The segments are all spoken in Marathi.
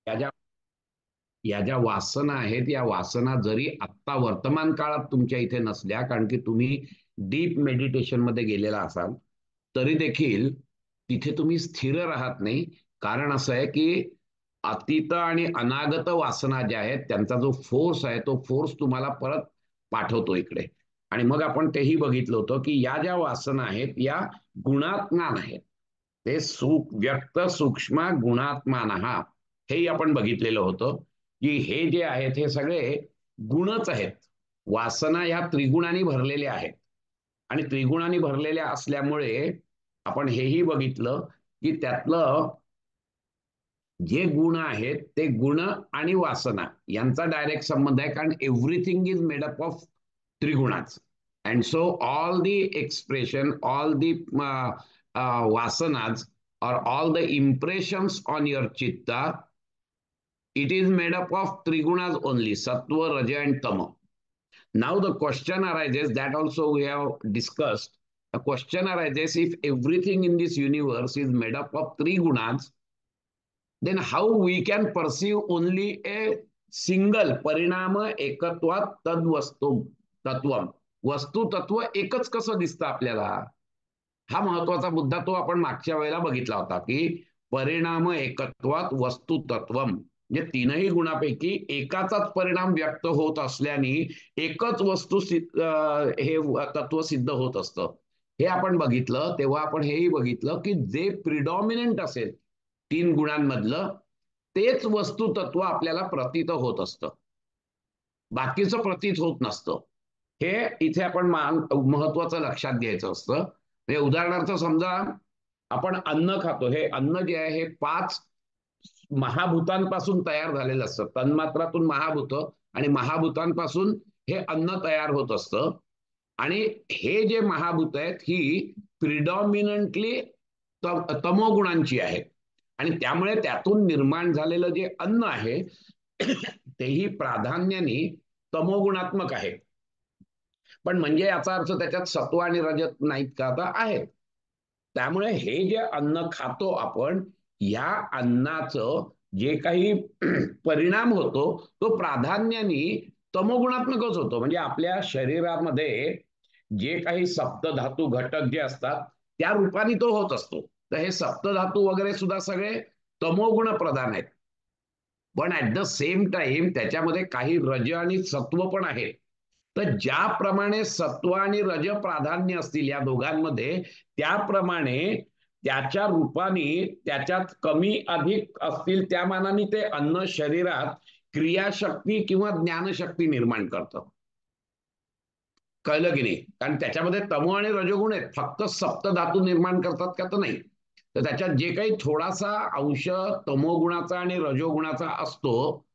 या ज्या या ज्या वासना आहेत, या वासना जरी आत्ता वर्तमान काळात तुमच्या इथे नसल्या, कारण की तुम्ही डीप मेडिटेशन मध्ये गेलेला असाल, तरी देखील तिथे तुम्ही स्थिर राहत नाही. कारण असं आहे की अतीत आणि अनागत वासना ज्या आहेत त्यांचा जो फोर्स आहे, तो फोर्स तुम्हाला परत पाठवतो इकडे. आणि मग आपण तेही बघितलं होतं की या ज्या वासना आहेत या गुणात्मान आहेत. ते व्यक्त सूक्ष्म गुणात्मान, हेही आपण बघितलेलं होतं की हे जे आहेत हे सगळे गुणच आहेत. वासना ह्या त्रिगुणांनी भरलेल्या आहेत. आणि त्रिगुणांनी भरलेल्या असल्यामुळे आपण हेही बघितलं की त्यातलं जे गुण आहेत ते गुण आणि वासना यांचा डायरेक्ट संबंध आहे, कारण everything is made up of त्रिगुणाच. And so all the expression, all the vasanas, or all the impressions on your chitta, it is made up of trigunas only, sattva, raja and tama. Now the question arises, that also we have discussed. A question arises, if everything in this universe is made up of three gunas, then how we can perceive only a single परिणाम एकत्वात तद्वस्तु तत्वम, वस्तू तत्व एकच कसं दिसतं आपल्याला? हा महत्वाचा मुद्दा, तो आपण मागच्या वेळेला बघितला होता की परिणाम एकत्वात वस्तू तत्वम, म्हणजे तीनही गुणापैकी एकाचाच परिणाम व्यक्त होत असल्याने एकच वस्तू हे तत्व सिद्ध होत असतं. हे आपण बघितलं. तेव्हा आपण हेही बघितलं की जे प्रिडॉमिनंट असेल तीन गुणांमधलं, तेच वस्तू तत्व आपल्याला प्रतीत होत असतं, बाकीचं प्रतीत होत नसतं. हे इथे आपण महत्वाचं लक्षात घ्यायचं असतं. म्हणजे उदाहरणार्थ समजा आपण अन्न खातो. हे अन्न जे आहे हे पाच महाभूतांपासून तयार झालेलं असतं. तन्मात्रातून महाभूत आणि महाभूतांपासून हे अन्न तयार होत असतं. आणि हे जे महाभूत आहेत ही प्रिडॉमिनंटली तमोगुणांची आहेत. आणि त्यामुळे त्यातून निर्माण झालेलं जे अन्न आहे तेही प्राधान्याने तमोगुणात्मक आहे. पण म्हणजे याचा अर्थ त्याच्यात सत्व आणि रजत नाहीत का? आता आहेत. त्यामुळे हे जे अन्न खातो आपण, या अन्नाचं जे काही परिणाम होतो तो प्राधान्याने तमोगुणात्मकच होतो. म्हणजे आपल्या शरीरामध्ये जे काही सप्तधातू घटक जे असतात त्या रूपाने तो होत असतो. तर हे सप्तधातू वगैरे सुद्धा सगळे तमोगुण प्रधान आहेत. पण ऍट द सेम टाइम त्याच्यामध्ये काही रज आणि सत्व पण आहे. तर ज्याप्रमाणे सत्व आणि रज प्राधान्य असतील या दोघांमध्ये, त्याप्रमाणे त्याच्या रूपाने त्याच्यात कमी अधिक असतील त्या मानाने ते अन्न शरीरात क्रियाशक्ती किंवा ज्ञानशक्ती निर्माण करतं. कळलं की नाही? कारण त्याच्यामध्ये तमो आणि रजोगुण आहेत. फक्त सप्त धातू निर्माण करतात का? तर नाही. तर त्याच्यात जे काही थोडासा अंश तमोगुणाचा आणि रजोगुणाचा असतो,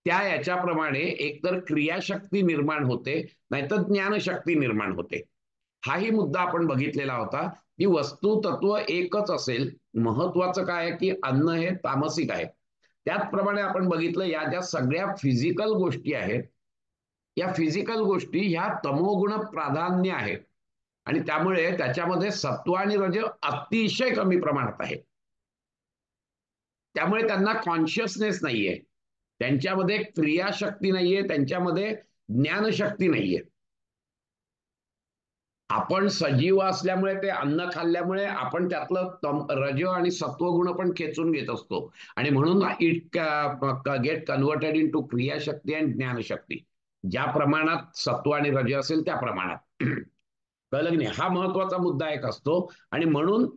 त्या याच्याप्रमाणे एकतर क्रियाशक्ती निर्माण होते, नाहीतर ज्ञानशक्ती निर्माण होते. हाही मुद्दा आपण बघितलेला होता की वस्तू तत्व एकच असेल. महत्वाचं काय आहे की अन्न हे तामसिक आहे. त्याचप्रमाणे आपण बघितलं या ज्या सगळ्या फिजिकल गोष्टी आहेत, या फिजिकल गोष्टी ह्या तमोगुण प्राधान्य आहेत. आणि त्यामुळे त्याच्यामध्ये सत्व आणि रज अतिशय कमी प्रमाणात आहे. त्यामुळे त्यांना कॉन्शियसनेस नाहीये, त्यांच्यामध्ये क्रियाशक्ती नाहीये, त्यांच्यामध्ये ज्ञानशक्ती नाहीये. आपण सजीव असल्यामुळे, ते अन्न खाल्ल्यामुळे आपण त्यातलं रज आणि सत्वगुण पण खेचून घेत असतो. आणि म्हणून it get converted into क्रियाशक्ती आणि ज्ञानशक्ती. ज्या प्रमाणात सत्व आणि रज असेल त्या प्रमाणात. कळलं की नाही? हा महत्वाचा मुद्दा एक असतो. आणि म्हणून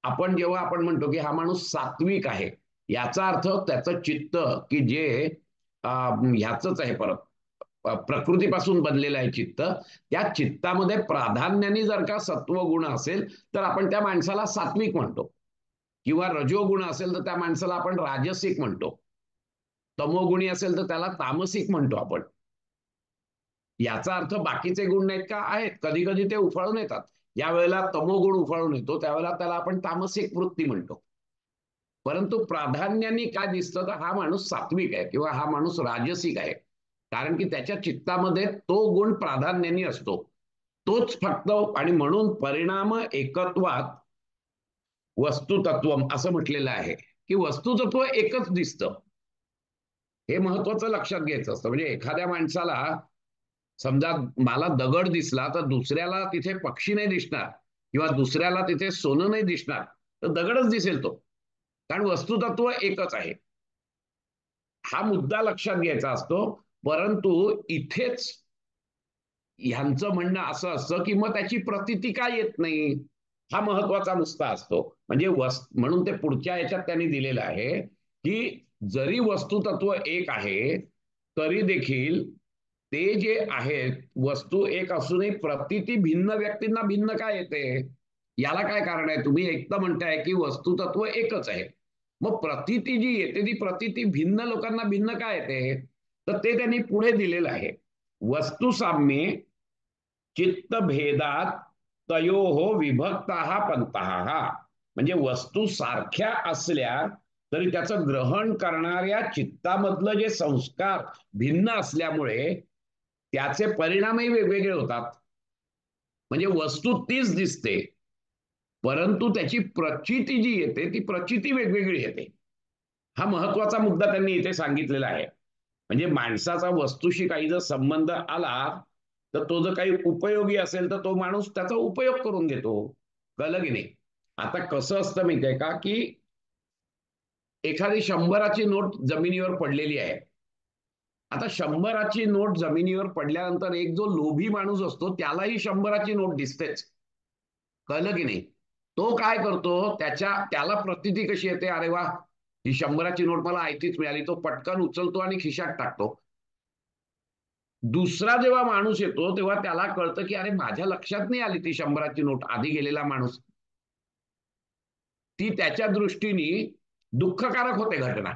आपण जेव्हा आपण म्हणतो की हा माणूस सात्विक आहे, याचा अर्थ त्याचं चित्त की जे ह्याच आहे, परत प्रकृतीपासून बनलेलं आहे चित्त, त्या चित्तामध्ये प्राधान्याने जर का सत्वगुण असेल तर आपण त्या माणसाला सात्विक म्हणतो. किंवा रजोगुण असेल तर त्या माणसाला आपण राजसिक म्हणतो. तमोगुणी असेल तर त्याला तामसिक म्हणतो आपण. याचा अर्थ बाकीचे गुण नाहीत का? आहेत. कधी कधी ते उफाळून येतात. या वेळेला तमोगुण उफाळून येतो, त्यावेळेला त्याला आपण तामसिक वृत्ती म्हणतो. परंतु प्राधान्याने काय दिसतं, तर हा माणूस सात्विक आहे किंवा हा माणूस राजसिक आहे. कारण की त्याच्या चित्तामध्ये तो गुण प्राधान्याने असतो, तोच फक्त. आणि म्हणून परिणाम एकत्वात वस्तुतत्व असं म्हटलेलं आहे की वस्तुतत्व एकच दिसतं. हे महत्वाचं लक्षात घ्यायचं असतं. म्हणजे एखाद्या माणसाला समजा मला दगड दिसला तर दुसऱ्याला तिथे पक्षी नाही दिसणार किंवा दुसऱ्याला तिथे सोनं नाही दिसणार, तर दगडच दिसेल तो, कारण वस्तुतत्व एकच आहे. हा मुद्दा लक्षात घ्यायचा असतो. परंतु इथेच ह्यांचं म्हणणं असं असतं की मग त्याची प्रतिती का येत नाही, हा महत्वाचा मुद्दा असतो. म्हणजे म्हणून ते पुढच्या याच्यात त्यांनी दिलेलं आहे की जरी वस्तुतत्व एक आहे तरी देखील ते जे आहेत वस्तू एक असूनही प्रतिती भिन्न व्यक्तींना भिन्न काय येते. याला काय कारण आहे, तुम्ही एक तर म्हणताय की वस्तुतत्व एकच आहे, मग प्रतिती जी येते ती प्रतिती भिन्न लोकांना भिन्न काय येते, तर ते त्यांनी पुढे दिलेलं आहे. वस्तुसाम्ये चित्तभेदात तयोहो विभक्ता पंथा. म्हणजे वस्तू सारख्या असल्या तरी त्याचं ग्रहण करणाऱ्या चित्तामधलं जे संस्कार भिन्न असल्यामुळे त्याचे परिणामही वेगवेगळे होतात. म्हणजे वस्तू तीच दिसते, परंतु त्याची प्रचिती जी येते ती प्रचिती वेगवेगळी येते. हा महत्वाचा मुद्दा त्यांनी इथे सांगितलेला आहे. म्हणजे माणसाचा वस्तूशी काही जर संबंध आला तर तो जर काही उपयोगी असेल तर तो माणूस त्याचा उपयोग करून घेतो. कळलं की नाही. आता कसं असतं माहितीये का, की एखादी 100ची नोट जमिनीवर पडलेली आहे. आता 100ची नोट जमिनीवर पडल्यानंतर एक जो लोभी माणूस असतो त्यालाही 100ची नोट दिसतेच. कळलं की नाही. तो काय करतो, त्याला प्रतिती कशी येते, अरे वा ही 100ची नोट मला आयतीच मिळाली, तो पटकन उचलतो आणि खिशात टाकतो. दुसरा जेव्हा माणूस येतो तेव्हा त्याला कळतं की अरे माझ्या लक्षात नाही आली ती 100ची नोट, आधी गेलेला माणूस, ती त्याच्या दृष्टीने दुःखकारक होते घटना.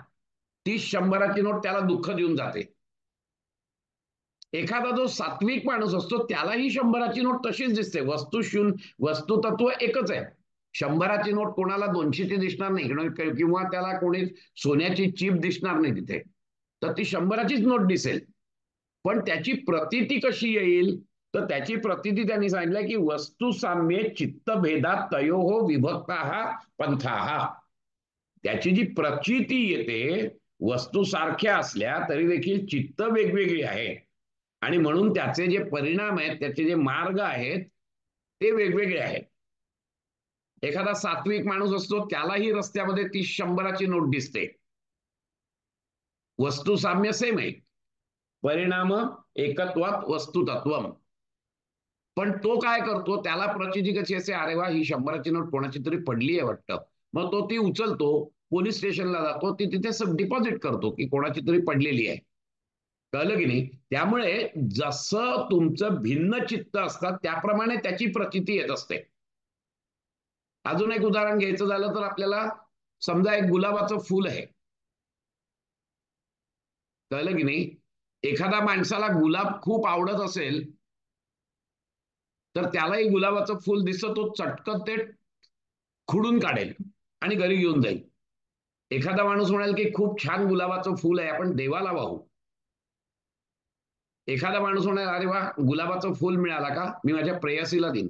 ती 100ची नोट त्याला दुःख देऊन जाते. एखादा जो सात्विक माणूस असतो त्यालाही 100ची नोट तशीच दिसते. वस्तुतत्व एकच आहे. 100ची नोट कोणाला 200ची दिसणार नाही किंवा त्याला कोणी सोन्याची चीप दिसणार नाही तिथे, तर ती 100चीच नोट दिसेल. पण त्याची प्रतीती कशी येईल, तर त्याची प्रतीती त्यांनी सांगितलं की वस्तू साम्ये चित्तभेदात तयोहो विभक्ता पंथा. त्याची जी प्रचिती येते वस्तू सारख्या असल्या तरी देखील चित्त वेगवेगळी आहे आणि म्हणून त्याचे जे परिणाम आहेत, त्याचे जे मार्ग आहेत ते वेगवेगळे आहेत. एखादा सात्विक माणूस असतो त्यालाही रस्त्यामध्ये ती 100ची नोट दिसते. वस्तू साम्य सेम आहे, परिणाम एकत्वात वस्तुतत्वम. पण तो काय करतो, त्याला प्रचिती कशी असते, अरे वा ही 100ची नोट कोणाची तरी पडली आहे वाटतं, मग तो ती उचलतो, पोलीस स्टेशनला जातो, ती तिथे डिपॉझिट करतो की कोणाची तरी पडलेली आहे. कळलं की नाही. त्यामुळे जसं तुमचं भिन्न चित्त असतात त्याप्रमाणे त्याची प्रचिती येत असते. अजून एक उदाहरण घ्यायचं झालं तर आपल्याला समजा एक गुलाबाचं फुल आहे. कळलं की नाही. एखाद्या माणसाला गुलाब खूप आवडत असेल तर त्यालाही गुलाबाचं फुल दिसतं, तो चटकन ते खुडून काढेल आणि घरी घेऊन जाईल. एखादा माणूस म्हणाल की खूप छान गुलाबाचं फुल आहे, आपण देवाला वाहू. एखादा माणूस म्हणाल अरे वा गुलाबाचं फुल मिळाला का, मी माझ्या प्रेयसीला देईन.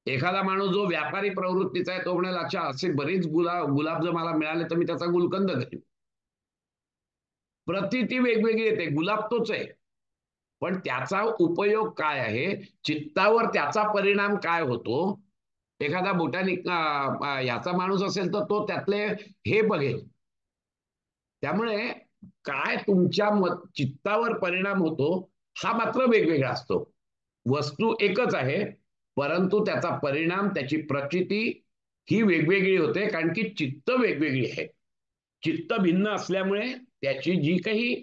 एखादा माणूस जो व्यापारी प्रवृत्तीचा आहे तो म्हणाल अच्छा असे बरेच गुलाब जर मला मिळाले तर मी त्याचा गुलकंद करेन. प्रतीती वेगवेगळी येते, गुलाब तोच आहे, पण त्याचा उपयोग काय आहे, चित्तावर त्याचा परिणाम काय होतो. एखादा बोटॅनिक याचा माणूस असेल तर तो त्यातले हे बघेल. त्यामुळे काय तुमच्या चित्तावर परिणाम होतो हा मात्र वेगवेगळा असतो. वस्तू एकच आहे, परंतु त्याचा परिणाम, त्याची प्रचिती ही वेगवेगळी होते, कारण की चित्त वेगवेगळी आहे. चित्त भिन्न असल्यामुळे त्याची जी काही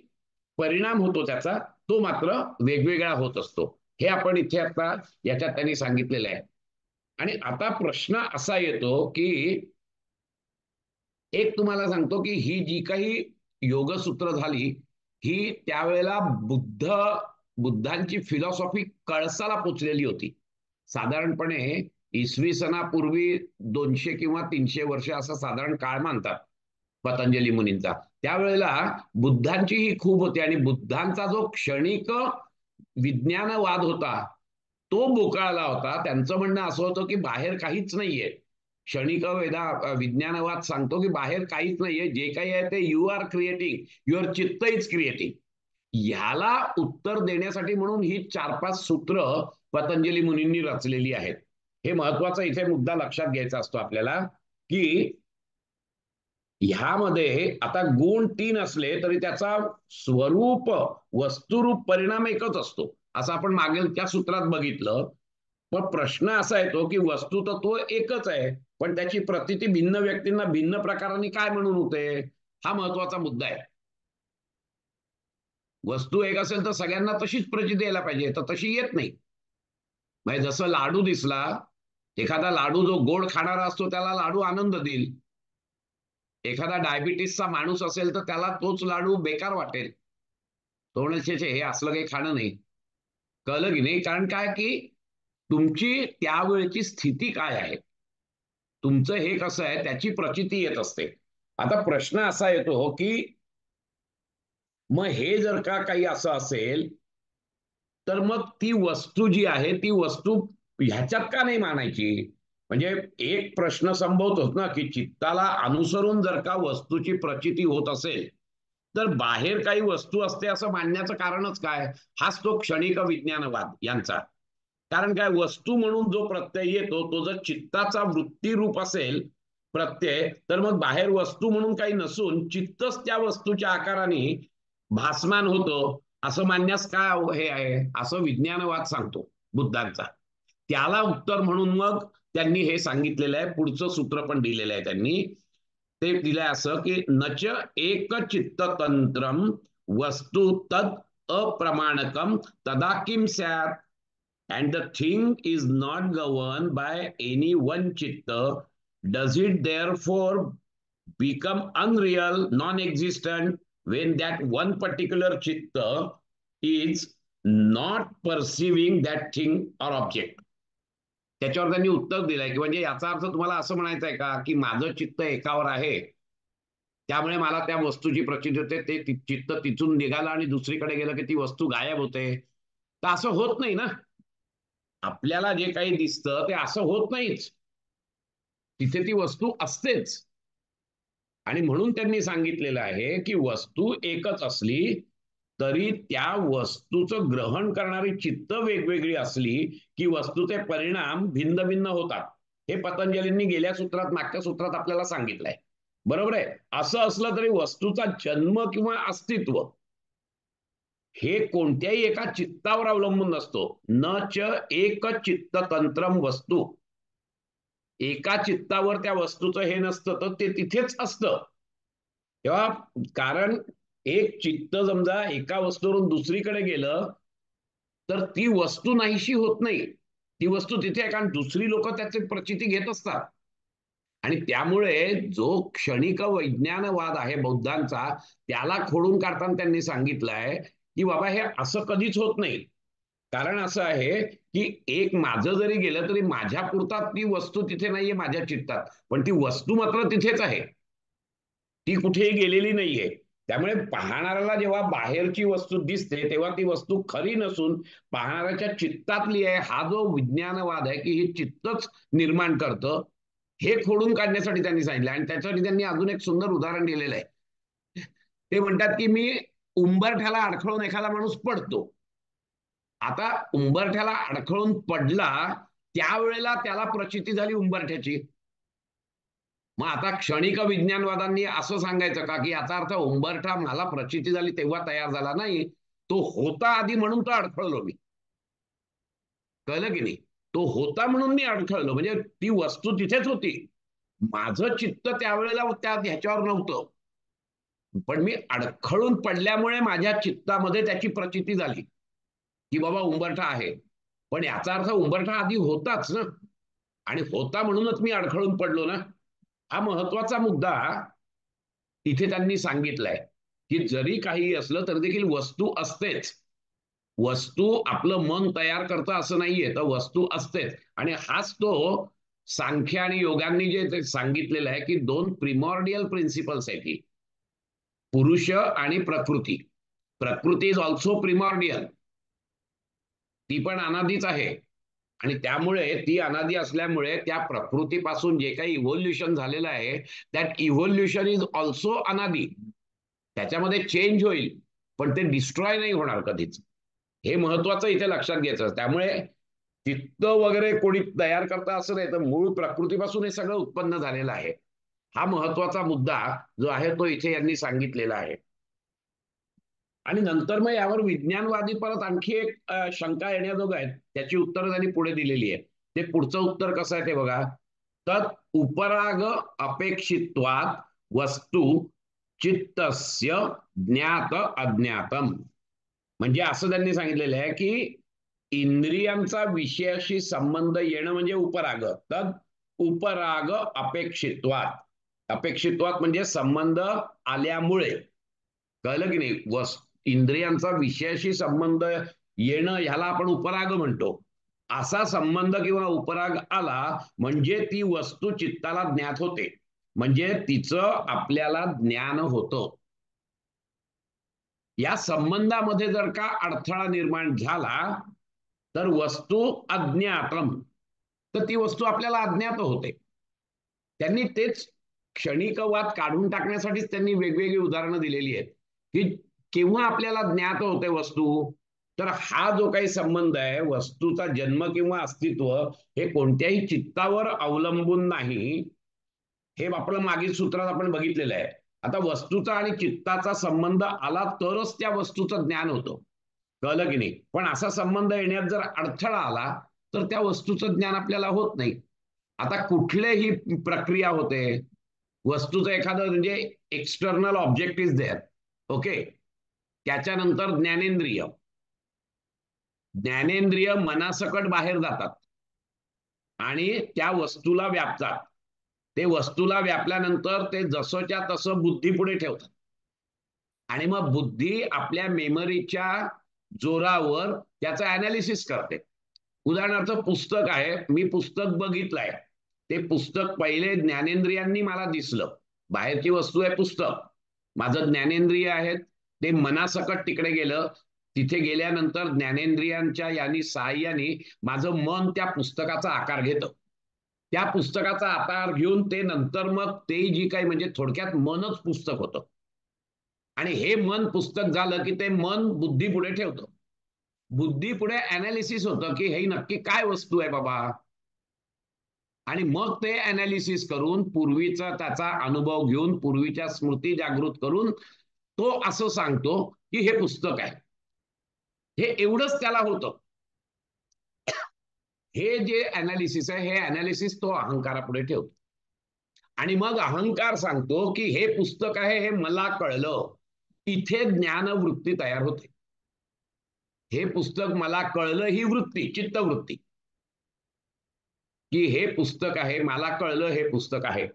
परिणाम होतो त्याचा तो मात्र वेगवेगळा होत असतो. हे आपण इथे आता याच्यात त्यांनी सांगितलेलं आहे. आणि आता प्रश्न असा येतो की एक तुम्हाला सांगतो की ही जी काही योगसूत्र झाली ही त्यावेळेला बुद्धांची फिलॉसॉफी कळसाला पोचलेली होती. साधारणपणे इसवी सनापूर्वी 200 किंवा 300 वर्ष असा साधारण काळ मानतात पतंजली मुनींचा. त्यावेळेला बुद्धांची ही खूप होती आणि बुद्धांचा जो क्षणिक विज्ञानवाद होता तो बोकाळला होता. त्यांचं म्हणणं असं होतं की बाहेर काहीच नाहीये, क्षणिक विज्ञानवाद सांगतो की बाहेर काहीच नाहीये, जे काही आहे ते यू आर क्रिएटिंग, युअर चित्त इज क्रिएटिंग. ह्याला उत्तर देण्यासाठी म्हणून ही 4-5 सूत्र पतंजली मुनींनी रचलेली आहेत. हे महत्वाचा इथे मुद्दा लक्षात घ्यायचा असतो आपल्याला, की ह्यामध्ये आता गुण 3 असले तरी त्याचा स्वरूप, वस्तुरूप परिणाम एकच असतो, असं आपण मागील त्या सूत्रात बघितलं. पण प्रश्न असा येतो की वस्तू तर तो एकच आहे, पण त्याची प्रतीती भिन्न व्यक्तींना भिन्न प्रकारांनी काय म्हणून होते, हा महत्वाचा मुद्दा आहे. वस्तू एक असेल तर सगळ्यांना तशीच प्रचिती यायला पाहिजे, तर तशी येत नाही. म्हणजे जसं लाडू दिसला, एखादा लाडू जो गोड खाणारा असतो त्याला लाडू आनंद देईल. एखादा डायबिटीसचा माणूस असेल तर त्याला तोच लाडू बेकार वाटेल. तो म्हणजे हे असलं काही खाणं नाही. कळलं की नाही? कारण काय की तुमची त्यावेळची स्थिती काय आहे, तुमचं हे कसं आहे त्याची प्रचिती येत असते. आता प्रश्न असा येतो की मग हे जर का काही असं असेल तर मग ती वस्तू जी आहे ती वस्तू ह्याच्यात का नाही मानायची. म्हणजे एक प्रश्न संभवतोच ना की चित्ताला अनुसरून जर का वस्तूची प्रचिती होत असेल तर बाहेर काही वस्तू असते असं मानण्याचं कारणच काय. हाच तो क्षणिक विज्ञानवाद यांचा. कारण काय, वस्तू म्हणून जो प्रत्यय येतो तो जर चित्ताचा वृत्ती रूप असेल प्रत्यय, तर मग बाहेर वस्तू म्हणून काही नसून चित्तच त्या वस्तूच्या आकाराने भासमान होतो असं मानण्यास काय हे आहे, असं विज्ञानवाद सांगतो बुद्धांचा. त्याला उत्तर म्हणून मग त्यांनी हे सांगितलेलं आहे. पुढचं सूत्र पण दिलेलं आहे त्यांनी. ते दिलंय असं की नच एक चित्ततंत्रम वस्तू तद अप्रमाणकम तदा किम स्यात्. And the thing is not governed by any one chitta, does it therefore become unreal, non-existent, when that one particular chitta is not perceiving that thing or object. त्याच्यावर त्यांनी उत्तर दिलंय की म्हणजे याचा अर्थ तुम्हाला असं म्हणायचं आहे का की माझं चित्त एकावर आहे त्यामुळे मला त्या वस्तूची प्रचिती होते, ते चित्त तिथून निघालं आणि दुसरीकडे गेलं की ती वस्तू गायब होते. तर असं होत नाही ना. आपल्याला जे काही दिसतं ते असं होत नाहीच, तिथे ती वस्तू असतेच. आणि म्हणून त्यांनी सांगितलेलं आहे की वस्तू एकच असली तरी त्या वस्तूचं ग्रहण करणारी चित्त वेगवेगळी असली की वस्तूचे परिणाम भिन्न भिन्न होतात. हे पतंजलींनी गेल्या सूत्रात, मागच्या सूत्रात आपल्याला सांगितलंय. बरोबर आहे. असं असलं तरी वस्तूचा जन्म किंवा अस्तित्व हे कोणत्याही एका चित्तावर अवलंबून नसतो. न च एक चित्त तंत्रम वस्तू. एका चित्तावर त्या वस्तूचं हे नसतं तर ते तिथेच असतं. तेव्हा कारण एक चित्त समजा एका वस्तूवरून दुसरीकडे गेलं तर ती वस्तू नाहीशी होत नाही, ती वस्तू तिथे आहे. कारण दुसरी लोक त्याची प्रचिती घेत असतात. आणि त्यामुळे जो क्षणिक वैज्ञानवाद आहे बौद्धांचा त्याला खोडून काढताना त्यांनी सांगितलंय की बाबा हे असं कधीच होत नाही. कारण असं आहे की एक माझं जरी गेलं तरी माझ्या पुरतात ती वस्तू तिथे नाहीये माझ्या चित्तात, पण ती वस्तू मात्र तिथेच आहे, ती कुठेही गेलेली नाहीये. त्यामुळे पाहणाऱ्याला जेव्हा बाहेरची वस्तू दिसते तेव्हा ती वस्तू खरी नसून पाहणाऱ्याच्या चित्तातली आहे. हा जो विज्ञानवाद आहे की हे चित्तच निर्माण करतं, हे खोडून काढण्यासाठी त्यांनी सांगितलं. आणि त्याच्यासाठी त्यांनी अजून एक सुंदर उदाहरण दिलेलं आहे. ते म्हणतात की मी उंबरठ्याला अडखळून एखादा माणूस पडतो. आता उंबरठ्याला अडखळून पडला त्यावेळेला त्याला प्रचिती झाली उंबरठ्याची. मग आता क्षणिक विज्ञानवादांनी असं सांगायचं का की याचा अर्थ उंबरठा मला प्रचिती झाली तेव्हा तयार झाला नाही, तो होता आधी म्हणून तो अडखळलो मी. कळलं की नाही. तो होता म्हणून मी अडखळलो, म्हणजे ती वस्तू तिथेच होती, माझं चित्त त्यावेळेला त्या ह्याच्यावर नव्हतं, पण मी अडखळून पडल्यामुळे माझ्या चित्तामध्ये त्याची प्रचिती झाली की बाबा उंबरठा आहे. पण याचा अर्थ उंबरठा आधी होताच ना, आणि होता म्हणूनच मी अडखळून पडलो ना. हा महत्वाचा मुद्दा इथे त्यांनी सांगितलंय की जरी काही असलं तरी देखील वस्तू असतेच. वस्तू आपलं मन तयार करतं असं नाहीये, तर वस्तू असतेच. आणि हाच तो सांख्य आणि योगांनी जे सांगितलेलं आहे की दोन प्रिमॉर्डियल प्रिन्सिपल्स आहेत ही, पुरुष आणि प्रकृती. प्रकृती इज ऑल्सो प्रिमॉर्डियल, ती पण अनादीच आहे. आणि त्यामुळे ती अनादी असल्यामुळे त्या प्रकृतीपासून जे काही इव्होल्युशन झालेलं आहे, दॅट इव्होल्युशन इज ऑल्सो अनादी. त्याच्यामध्ये चेंज होईल, पण ते डिस्ट्रॉय नाही होणार कधीच. हे महत्वाचं इथे लक्षात घ्यायचं. त्यामुळे चित्त वगैरे कोणी तयार करता असं नाही, तर मूळ प्रकृतीपासून हे सगळं उत्पन्न झालेलं आहे. हा महत्वाचा मुद्दा जो आहे तो इथे यांनी सांगितलेला आहे. आणि नंतर मग यावर विज्ञानवादी परत आणखी एक शंका येण्याजोग आहेत, त्याची उत्तरं त्यांनी पुढे दिलेली आहे. ते पुढचं उत्तर कसं आहे ते बघा. तत् उपराग अपेक्षित्वात वस्तू चित्तस्य ज्ञात अज्ञातम. म्हणजे असं त्यांनी सांगितलेलं आहे की इंद्रियांचा विषयाशी संबंध येणं म्हणजे उपराग. तर उपराग अपेक्षित्वात, अपेक्षित्वात म्हणजे संबंध आल्यामुळे, कळलं की नाही. इंद्रियांचा विषयाशी संबंध येणं ह्याला आपण उपराग म्हणतो. असा संबंध किंवा उपराग आला म्हणजे ती वस्तू चित्ताला ज्ञात होते, म्हणजे तिचं आपल्याला ज्ञान होतं. या संबंधामध्ये जर का अडथळा निर्माण झाला तर वस्तू अज्ञातम, तर ती वस्तू आपल्याला अज्ञात होते. त्यांनी तेच क्षणिकवाद काढून टाकण्यासाठीच त्यांनी वेगवेगळी उदाहरणं दिलेली आहेत की केव्हा आपल्याला ज्ञात होते वस्तू. तर हा जो काही संबंध आहे, वस्तूचा जन्म किंवा अस्तित्व हे कोणत्याही चित्तावर अवलंबून नाही, हे आपलं मागील सूत्रात आपण बघितलेलं आहे. आता वस्तूचा आणि चित्ताचा संबंध आला तरच त्या वस्तूचं ज्ञान होतं, कळलं की नाही. पण असा संबंध येण्यात जर अडथळा आला तर त्या वस्तूचं ज्ञान आपल्याला होत नाही. आता कुठलीही प्रक्रिया होते, वस्तूचं एखादं म्हणजे external object is there, okay. त्याच्यानंतर ज्ञानेंद्रिय, ज्ञानेंद्रिय मनासकट बाहेर जातात आणि त्या वस्तूला व्यापतात. ते वस्तूला व्यापल्यानंतर ते जसंच्या तसं बुद्धी पुढे ठेवतात आणि मग बुद्धी आपल्या मेमरीच्या जोरावर त्याचं अनालिसिस करते. उदाहरणार्थ पुस्तक आहे, मी पुस्तक बघितलंय, ते पुस्तक पहिले ज्ञानेंद्रियांनी मला दिसलं, बाहेरची वस्तू आहे पुस्तक, माझं ज्ञानेंद्रिय आहे ते मनासकट तिकडे गेलं, तिथे गेल्यानंतर ज्ञानेंद्रियांच्या यांनी सहाय्याने माझं मन त्या पुस्तकाचा आकार घेतं. त्या पुस्तकाचा आकार घेऊन ते नंतर मग ते जी काही म्हणजे थोडक्यात मनच पुस्तक होतं. आणि हे मन पुस्तक झालं की ते मन बुद्धी पुढे ठेवतं. बुद्धी पुढे अनालिसिस होतं की हे नक्की काय वस्तू आहे बाबा, आणि मग ते अनालिसिस करून पूर्वीचा त्याचा अनुभव घेऊन पूर्वीच्या स्मृती जागृत करून तो असं सांगतो की हे पुस्तक आहे. हे एवढंच त्याला होतं. हे जे अनालिसिस आहे, हे अनालिसिस तो अहंकारापुढे ठेवतो आणि मग अहंकार सांगतो की हे पुस्तक आहे, हे मला कळलं. इथे ज्ञानवृत्ती तयार होते. हे पुस्तक मला कळलं ही वृत्ती, चित्तवृत्ती, की हे पुस्तक आहे, मला कळलं हे पुस्तक आहे.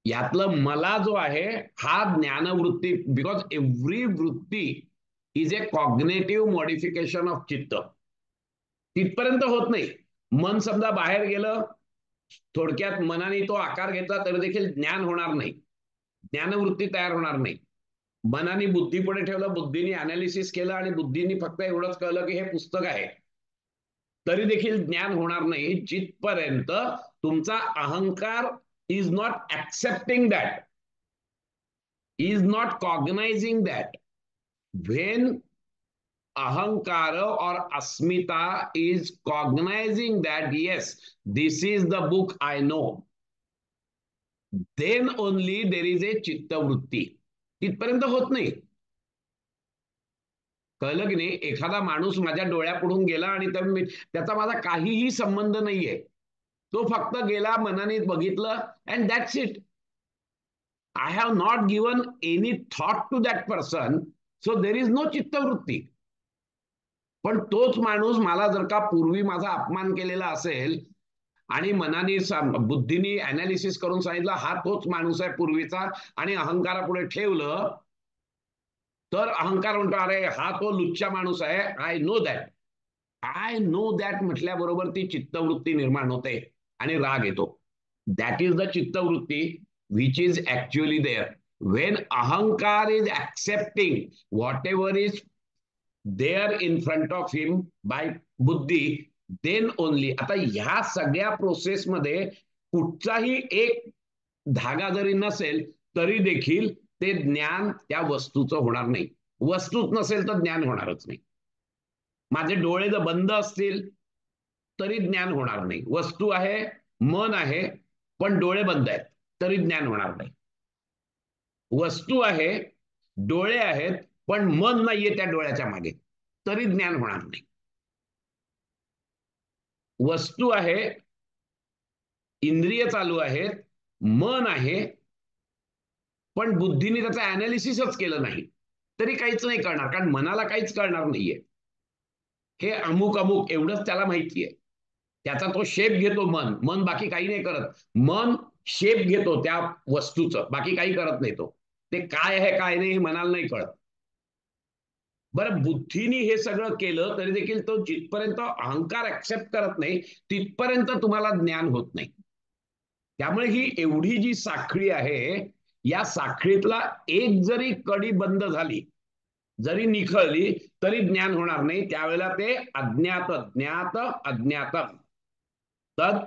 यातलं मला जो आहे हा ज्ञानवृत्ती, बिकॉज एव्हरी वृत्ती is a cognitive modification of चित्त. तिथपर्यंत होत नाही. मन समजा बाहेर गेलं, थोडक्यात मनाने तो आकार घेतला तरी देखील ज्ञान होणार नाही, ज्ञानवृत्ती तयार होणार नाही. मनाने बुद्धी पुढे ठेवलं, बुद्धीने अनालिसिस केलं आणि बुद्धीने फक्त एवढंच कळलं की हे पुस्तक आहे, तरी देखील ज्ञान होणार नाही जिथपर्यंत तुमचा अहंकार is not accepting that, is not cognising that. When ahankara or asmita is cognizing that yes, this is the book I know, then only there is a chitta वृत्ती. तिथपर्यंत होत नाही, कळलं की नाही. एखादा माणूस माझ्या डोळ्यापुढून गेला आणि त्याचा माझा काहीही संबंध नाहीये, तो फक्त गेला, मनाने बघितलं and that's it. I have not given any thought to that person, so there is no चित्तवृत्ती. पण तोच माणूस मला जर का पूर्वी माझा अपमान केलेला असेल आणि मनाने बुद्धीने अनालिसिस करून सांगितलं हा तोच माणूस आहे पूर्वीचा, आणि अहंकारापुढे ठेवलं, तर अहंकार म्हणतो अरे हा तो लुच्चा माणूस आहे, I know that. I know that म्हटल्याबरोबर ती चित्तवृत्ती निर्माण होते आणि राग येतो. दॅट इज द चित्तवृत्ती which is actually there when अहंकार is accepting whatever is there in front of him by buddhi then only. आता ह्या सगळ्या प्रोसेसमध्ये कुठचाही एक धागा जरी नसेल तरी देखील ते ज्ञान त्या वस्तूचं होणार नाही. वस्तूच नसेल तर ज्ञान होणारच नाही. माझे डोळे जर बंद असतील तरी ज्ञान होणार नाही. वस्तू आहे, मन आहे, पण डोळे बंद आहेत तरी ज्ञान होणार नाही. वस्तू आहे, डोळे आहेत, पण मन नाहीये त्या डोळ्याच्या मागे तरी ज्ञान होणार नाही. वस्तू आहे, इंद्रिय चालू आहेत, मन आहे, पण बुद्धीने त्याचं अनालिसिसच केलं नाही तरी काहीच नाही करणार, कारण मनाला काहीच करणार नाहीये. हे अमुक अमुक एवढंच त्याला माहितीये. त्याचा तो शेप घेतो मन. मन बाकी काही नाही करत. मन शेप घेतो त्या वस्तूचं, बाकी काही करत नाही तो. ते काय आहे काय नाही हे मनाला नाही कळत. बरं, बुद्धीने हे सगळं केलं तरी देखील तो जिथपर्यंत अहंकार ऍक्सेप्ट करत नाही तिथपर्यंत तुम्हाला ज्ञान होत नाही. त्यामुळे ही एवढी जी साखळी आहे, या साखळीतला एक जरी कडी बंद झाली, जरी निखळली तरी ज्ञान होणार नाही. त्यावेळेला ते अज्ञात ज्ञात अज्ञात. तर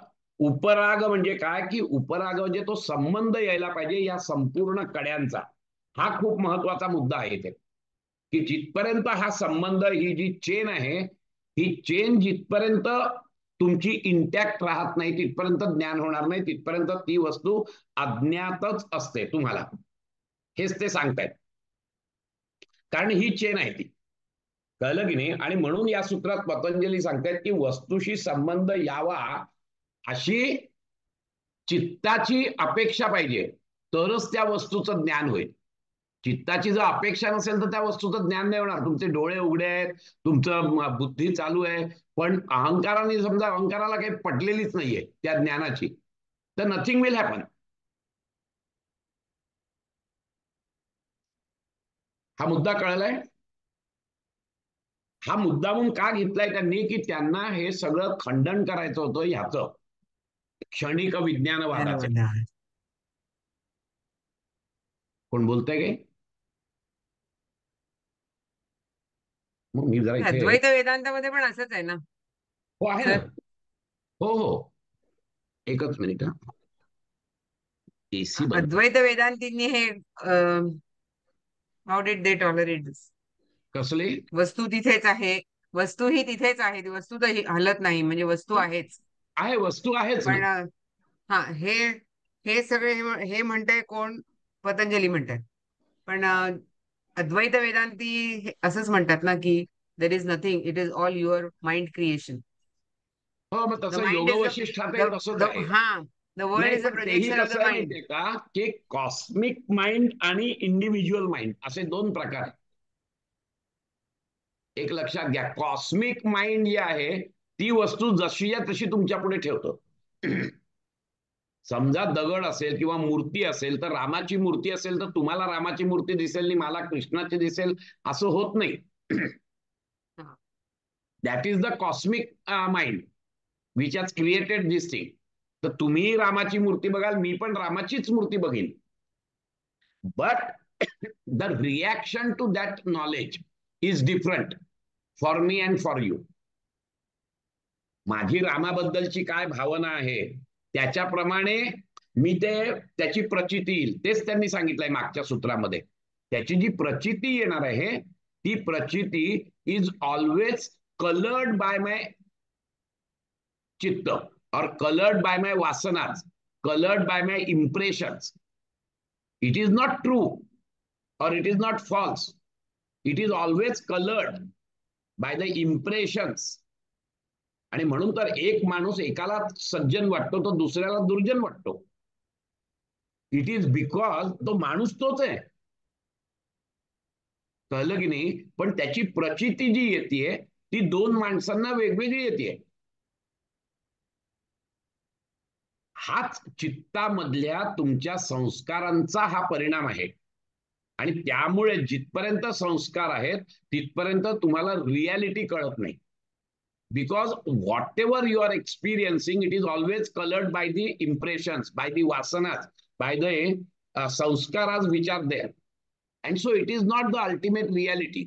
उपराग म्हणजे काय, की उपराग म्हणजे तो संबंध यायला पाहिजे या संपूर्ण कड्यांचा. हा खूप महत्वाचा मुद्दा आहे इथे, की जिथपर्यंत हा संबंध, ही जी चेन आहे, ही चेन जिथपर्यंत तुमची इंटॅक्ट राहत नाही तिथपर्यंत ज्ञान होणार नाही. तिथपर्यंत ती वस्तू अज्ञातच असते तुम्हाला. हेच ते सांगतायत, कारण ही चेन आहे ती. कळलं की नाही? आणि म्हणून या सूत्रात पतंजली सांगतायत की वस्तूशी संबंध यावा अशी चित्ताची अपेक्षा पाहिजे, तरच त्या वस्तूचं ज्ञान होईल. चित्ताची जर अपेक्षा नसेल तर त्या वस्तूचं ज्ञान नाही होणार. तुमचे डोळे उघडे आहेत, तुमचं बुद्धी चालू आहे, पण अहंकाराने, समजा अहंकाराला काही पटलेलीच नाहीये त्या ज्ञानाची, तर नथिंग विल हॅपन. हा मुद्दा कळलाय? हा मुद्दा म्हणून का घेतलाय त्यांनी, की त्यांना हे सगळं खंडन करायचं होतं ह्याचं, क्षणिक विज्ञानवादाचे. कोण बोलतंय काय? मग मी जरा इथे. अद्वैत वेदांतामध्ये पण असंच आहे ना हो, आहे ना. सर? हो हो, एकच मिनिट. हा, एसी बंद. अद्वैत वेदांतींनी हे हाऊ डिड दे टॉलरेट दिस? कसले? वस्तू तिथेच आहे, वस्तू ही तिथेच आहे, ती वस्तू तर हलत नाही, म्हणजे वस्तू आहेच. आहे, वस्तू आहेच ना. पण हा, हे हे सगळे हे म्हणताय कोण? पतंजली म्हणतात. पण अद्वैत वेदांती असंच म्हणतात ना, की there is nothing, it is all your mind creation. हो, मग द तसं माइंड योग इज वशिष्ठातही तसंच आहे. हा, द वर्ल्ड नाही, इज अ पण तेही प्रोजेक्शन ऑफ कसं द आहे माइंड. माहितीये का, की कॉस्मिक माइंड आणि इंडिव्हिज्युअल माइंड असे दोन प्रकार आहेत. एक लक्षात घ्या, कॉस्मिक माइंड जी आहे ती वस्तू जशी आहे तशी तुमच्या पुढे ठेवतो. समजा दगड असेल किंवा मूर्ती असेल, तर रामाची मूर्ती असेल तर तुम्हाला रामाची मूर्ती दिसेल आणि मला कृष्णाची दिसेल, असं होत नाही. That is the cosmic mind which has created this thing. तर तुम्ही रामाची मूर्ती बघाल, मी पण रामाचीच मूर्ती बघीन, but the reaction to that knowledge is different for me and for you. माझी रामाबद्दलची काय भावना आहे त्याच्याप्रमाणे मी त्याची प्रचिती येईल. तेच त्यांनी सांगितलंय मागच्या सूत्रामध्ये. त्याची जी प्रचिती येणार आहे ती प्रचिती is always coloured by my चित्त, और कलर्ड बाय माय वासनाज, coloured by my impressions. It is not true or it is not false. It is always colored by the impressions. आणि म्हणून तर एक माणूस एकाला सज्जन वाटतो तो दुसऱ्याला दुर्जन वाटतो. इट इज बिकॉज तो माणूस तोच आहे. कळलं की नाही? पण त्याची प्रचिती जी येते ती दोन माणसांना वेगवेगळी येते. हाच चित्तामधल्या तुमच्या संस्कारांचा हा परिणाम आहे. आणि त्यामुळे जिथपर्यंत संस्कार आहेत तिथपर्यंत तुम्हाला रियालिटी कळत नाही. Because whatever you are experiencing, it is always colored by the impressions, by the vasanas, by the sanskaras which are there. And so it is not the ultimate reality.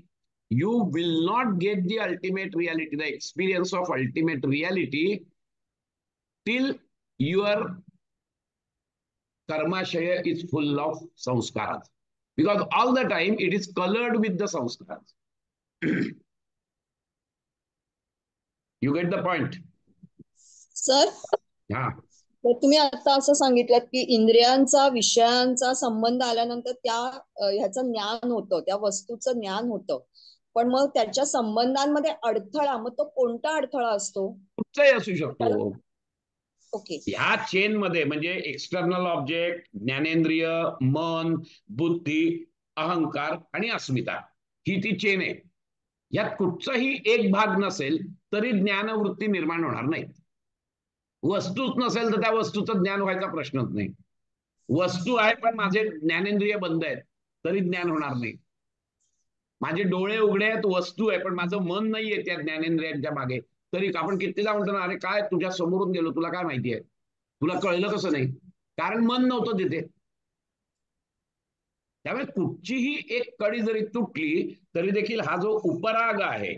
You will not get the ultimate reality, the experience of ultimate reality, till your karmashaya is full of sanskaras. Because all the time it is colored with the sanskaras. You get the point? Sir, Yeah. तर तुम्ही आता असं सांगितलं की इंद्रियांचा विषयांचा संबंध आल्यानंतर त्या ह्याचं ज्ञान होतं, त्या वस्तूचं ज्ञान होतं. पण मग त्याच्या संबंधांमध्ये अडथळा, मग तो कोणता अडथळा असतो? कुठचाही असू शकतो. ओके. ह्या चेन मध्ये म्हणजे एक्सटर्नल ऑब्जेक्ट, ज्ञानेंद्रिय, मन, बुद्धी, अहंकार आणि अस्मिता, ही ती चेन आहे. यात कुठचाही एक भाग नसेल तरी ज्ञानवृत्ती निर्माण होणार नाही. वस्तूच नसेल तर त्या वस्तूचं ज्ञान व्हायचा प्रश्नच नाही. वस्तू आहे पण माझे ज्ञानेंद्रिय बंद आहेत तरी ज्ञान होणार नाही. माझे डोळे उघडे आहेत, वस्तू आहे पण माझं मन नाहीये त्या ज्ञानेंद्रियांच्या मागे, तरी आपण कितीदा म्हणतो ना, अरे काय तुझ्या समोरून गेलो, तुला काय माहिती आहे, तुला कळलं कसं नाही, कारण मन नव्हतं तिथे. त्यामुळे कुठचीही एक कडी जरी तुटली तरी देखील हा जो उपराग आहे,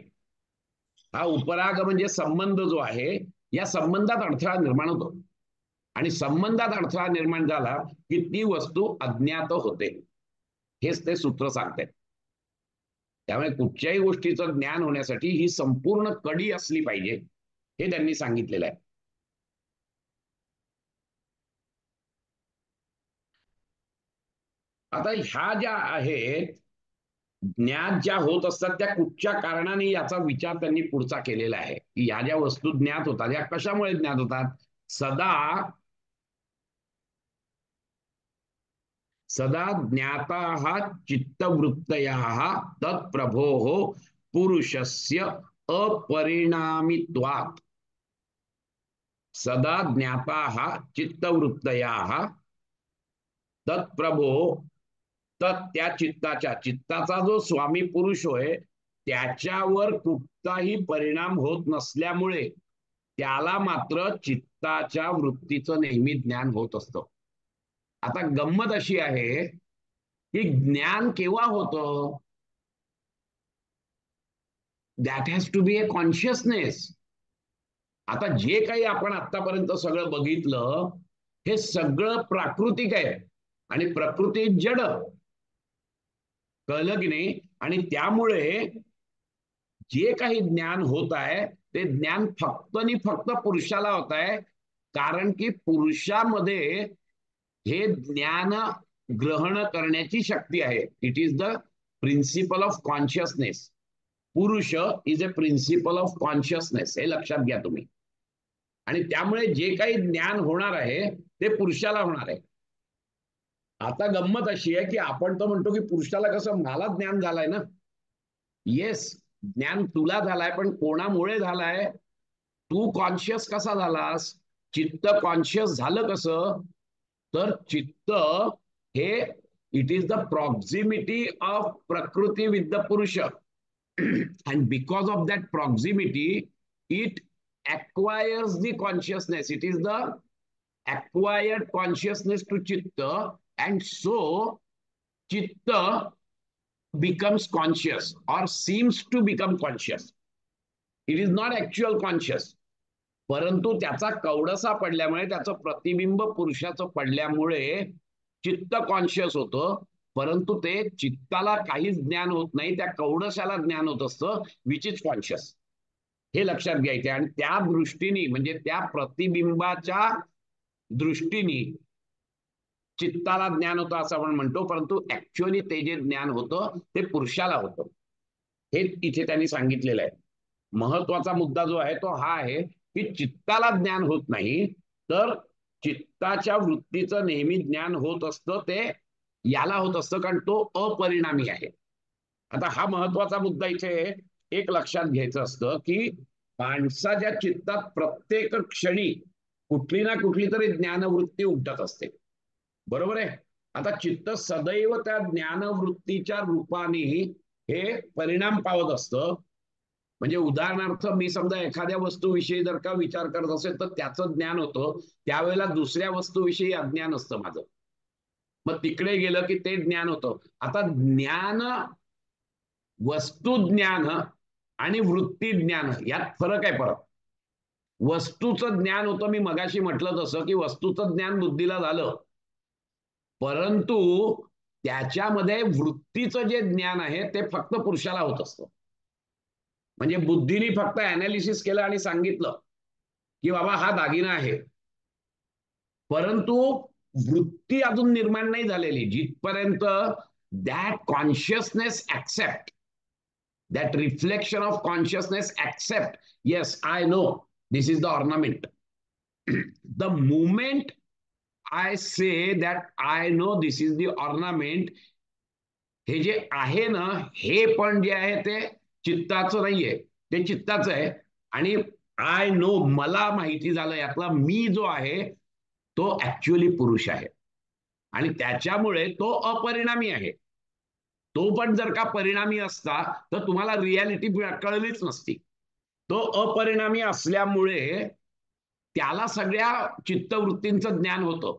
हा उपराग म्हणजे संबंध जो आहे, या संबंधात अडथळा निर्माण होतो. आणि संबंधात अडथळा निर्माण झाला की ती वस्तू अज्ञात होते. हेच ते सूत्र सांगते. त्यामुळे कुठच्याही गोष्टीचं ज्ञान होण्यासाठी ही संपूर्ण कडी असली पाहिजे, हे त्यांनी सांगितलेलं आहे. आता ह्या ज्या आहेत, ज्ञात ज्या होत असतात त्या कुठच्या कारणाने, याचा विचार त्यांनी पुढचा केलेला आहे की या ज्या वस्तू ज्ञात होतात या कशामुळे ज्ञात होतात. सदा ज्ञाता चित्तवृत्तयः तत्प्रभोः पुरुषस्य अपरिणामित्वात्. सदा ज्ञाताः चित्तवृत्तयः तत्प्रभो, त्या चित्ताचा जो स्वामी पुरुष होय त्याच्यावर कुठलाही परिणाम होत नसल्यामुळे त्याला मात्र चित्ताच्या वृत्तीचं नेहमी ज्ञान होत असतं. आता गंमत अशी आहे की ज्ञान केव्हा होतं, that has to be a consciousness. आता जे काही आपण आतापर्यंत सगळं बघितलं हे सगळं प्राकृतिक आहे आणि प्रकृती जड, कळलं की नाही. आणि त्यामुळे जे काही ज्ञान होत आहे ते ज्ञान फक्त आणि फक्त पुरुषाला होत आहे, कारण की पुरुषामध्ये हे ज्ञान ग्रहण करण्याची शक्ती आहे. It is the principle of consciousness. पुरुष is a principle of consciousness, हे लक्षात घ्या तुम्ही. आणि त्यामुळे जे काही ज्ञान होणार आहे ते पुरुषाला होणार आहे. आता गंमत अशी आहे की आपण तर म्हणतो की पुरुषाला कसं, मला ज्ञान झालंय ना. येस, ज्ञान तुला झालाय, पण कोणामुळे झालाय, तू कॉन्शियस कसा झालास, चित्त कॉन्शियस झालं कसं, तर चित्त हे it is the proximity of प्रकृती विथ द पुरुष. and because of that proximity it acquires the consciousness. It is the acquired consciousness to chitta, and so chitta becomes conscious or seems to become conscious. It is not actual conscious, परंतु त्याचा कवडसा पडल्यामुळे, त्याचं प्रतिबिंब पुरुषाचं पडल्यामुळे चित्त कॉन्शियस होतं. परंतु ते चित्ताला काहीच ज्ञान होत नाही, त्या कवडशाला ज्ञान होत असतं, विच इज कॉन्शियस. हे लक्षात घ्यायचं. आणि त्या दृष्टीने म्हणजे त्या प्रतिबिंबाच्या दृष्टीने चित्ताला ज्ञान होतं असं आपण म्हणतो, परंतु ऍक्च्युअली ते जे ज्ञान होतं ते पुरुषाला होतं. हे इथे त्यांनी सांगितलेलं आहे. महत्वाचा मुद्दा जो आहे तो हा आहे की चित्ताला ज्ञान होत नाही, तर चित्ताच्या वृत्तीचं नेहमी ज्ञान होत असतं, ते याला होत असतं, कारण तो अपरिणामी आहे. आता हा महत्वाचा मुद्दा इथे एक लक्षात घ्यायचं असतं की माणसाच्या चित्तात प्रत्येक क्षणी कुठली ना कुठली तरी ज्ञानवृत्ती उमटत असते, बरोबर आहे. आता चित्त सदैव त्या ज्ञानवृत्तीच्या रूपाने हे परिणाम पावत असतं. म्हणजे उदाहरणार्थ मी समजा एखाद्या वस्तूविषयी जर का विचार करत असेल तर त्याचं ज्ञान होतं, त्यावेळेला दुसऱ्या वस्तूविषयी अज्ञान असतं माझं, मग तिकडे गेलं की ते ज्ञान होतं. आता ज्ञान वस्तुज्ञान आणि वृत्तीज्ञान यात फरक आहे. परत वस्तूचं ज्ञान होतं, मी मगाशी म्हटलं तसं, की वस्तूचं ज्ञान बुद्धीला झालं, परंतु त्याच्यामध्ये वृत्तीचं जे ज्ञान आहे ते फक्त पुरुषाला होत असतं. म्हणजे बुद्धीने फक्त अनालिसिस केलं आणि सांगितलं की बाबा हा दागिना आहे, परंतु वृत्ती अजून निर्माण नाही झालेली. जिथपर्यंत that consciousness accept, that reflection of consciousness accept, yes, I know this is the ornament. The moment I say that I know this is the ornament, हे जे आहे ना, हे पण जे आहे ते चित्ताचं नाहीये, ते चित्ताचं आहे. आणि आय नो, मला माहिती झालं, यातला मी जो आहे तो ऍक्च्युअली पुरुष आहे, आणि त्याच्यामुळे तो अपरिणामी आहे. तो पण जर का परिणामी असता तर तुम्हाला रियालिटी कळलीच नसती. तो अपरिणामी असल्यामुळे त्याला सगळ्या चित्तवृत्तींचं ज्ञान होतं,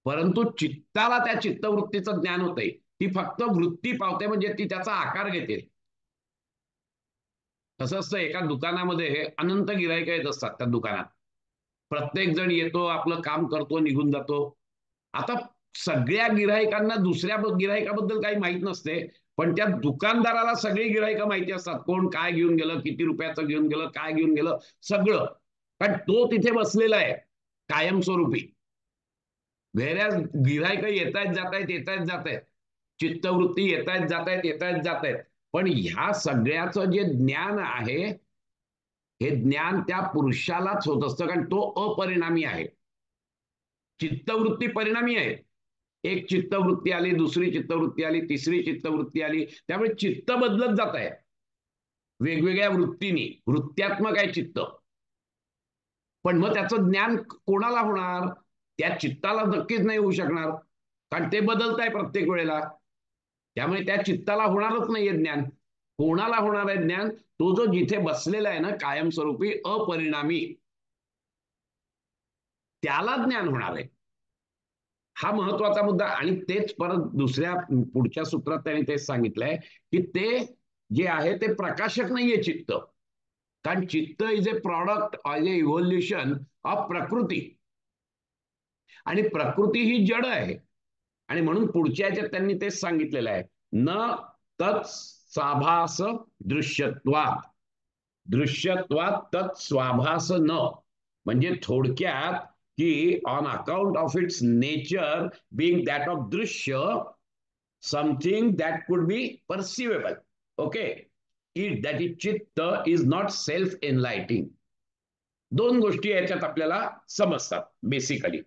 परंतु चित्ताला त्या चित्तवृत्तीचं ज्ञान होतंय. ती फक्त वृत्ती पावते, म्हणजे ती त्याचा आकार घेते. कसं असतं, एका दुकानामध्ये अनंत गिराईक येत असतात. त्या दुकानात प्रत्येक जण येतो, आपलं काम करतो, निघून जातो. आता सगळ्या गिराईकांना दुसऱ्या गिराईकाबद्दल काही माहित नसते, पण त्या दुकानदाराला सगळी गिराईक माहिती असतात. कोण काय घेऊन गेलं, किती रुपयाचं घेऊन गेलं, काय घेऊन गेलं, सगळं. कारण तो तिथे बसलेला आहे कायमस्वरूपी. वेऱ्या गिराईक येत आहेत, जात आहेत, येत आहेत, जात आहेत, चित्तवृत्ती येत आहेत, जात आहेत, येत आहेत, जात आहेत. पण ह्या सगळ्याचं जे ज्ञान आहे, हे ज्ञान त्या पुरुषालाच होत असतं, कारण तो अपरिणामी आहे. चित्तवृत्ती परिणामी आहे. एक चित्तवृत्ती आली, दुसरी चित्तवृत्ती आली, तिसरी चित्तवृत्ती आली, त्यामुळे चित्त बदलत जात आहे वेगवेगळ्या वृत्तीने. वृत्त्यात्मक आहे चित्त. पण मग त्याचं ज्ञान कोणाला होणार? त्या चित्ताला नक्कीच नाही होऊ शकणार, कारण ते बदलत आहे प्रत्येक वेळेला. त्यामुळे त्या चित्ताला होणारच नाहीये ज्ञान. कोणाला होणार आहे ज्ञान? तो जो जिथे बसलेला आहे ना, कायमस्वरूपी अपरिणामी, त्याला ज्ञान होणार आहे. हा महत्वाचा मुद्दा. आणि तेच परत दुसऱ्या पुढच्या सूत्रात त्यांनी तेच सांगितलंय की ते जे आहे ते प्रकाशक नाहीये चित्त, कारण चित्त is a product, is a evolution of प्रकृती, आणि प्रकृती ही जड आहे. आणि म्हणून पुढच्या याच्यात त्यांनी तेच सांगितलेलं आहे, न तत्स्वाभास दृश्यत्वात, दृश्यत्वात तत्स्वाभास न. म्हणजे थोडक्यात की on account of its nature being that of दृश्य, something that could be perceivable, okay, that is चित्त is not self enlightening. दोन गोष्टी याच्यात आपल्याला समजतात बेसिकली.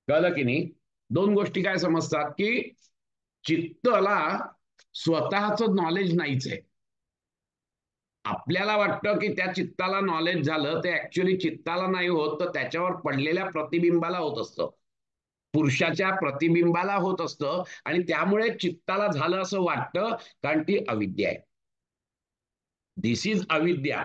कळलं की नाही? दोन गोष्टी काय समजतात, की चित्तला स्वतःच नॉलेज नाहीच आहे. आपल्याला वाटतं की त्या चित्ताला नॉलेज झालं, ते ऍक्च्युअली चित्ताला नाही होत, तर त्याच्यावर पडलेल्या प्रतिबिंबाला होत असतं, पुरुषाच्या प्रतिबिंबाला होत असतं, आणि त्यामुळे चित्ताला झालं असं वाटतं, कारण ती अविद्या आहे. दिस इज अविद्या.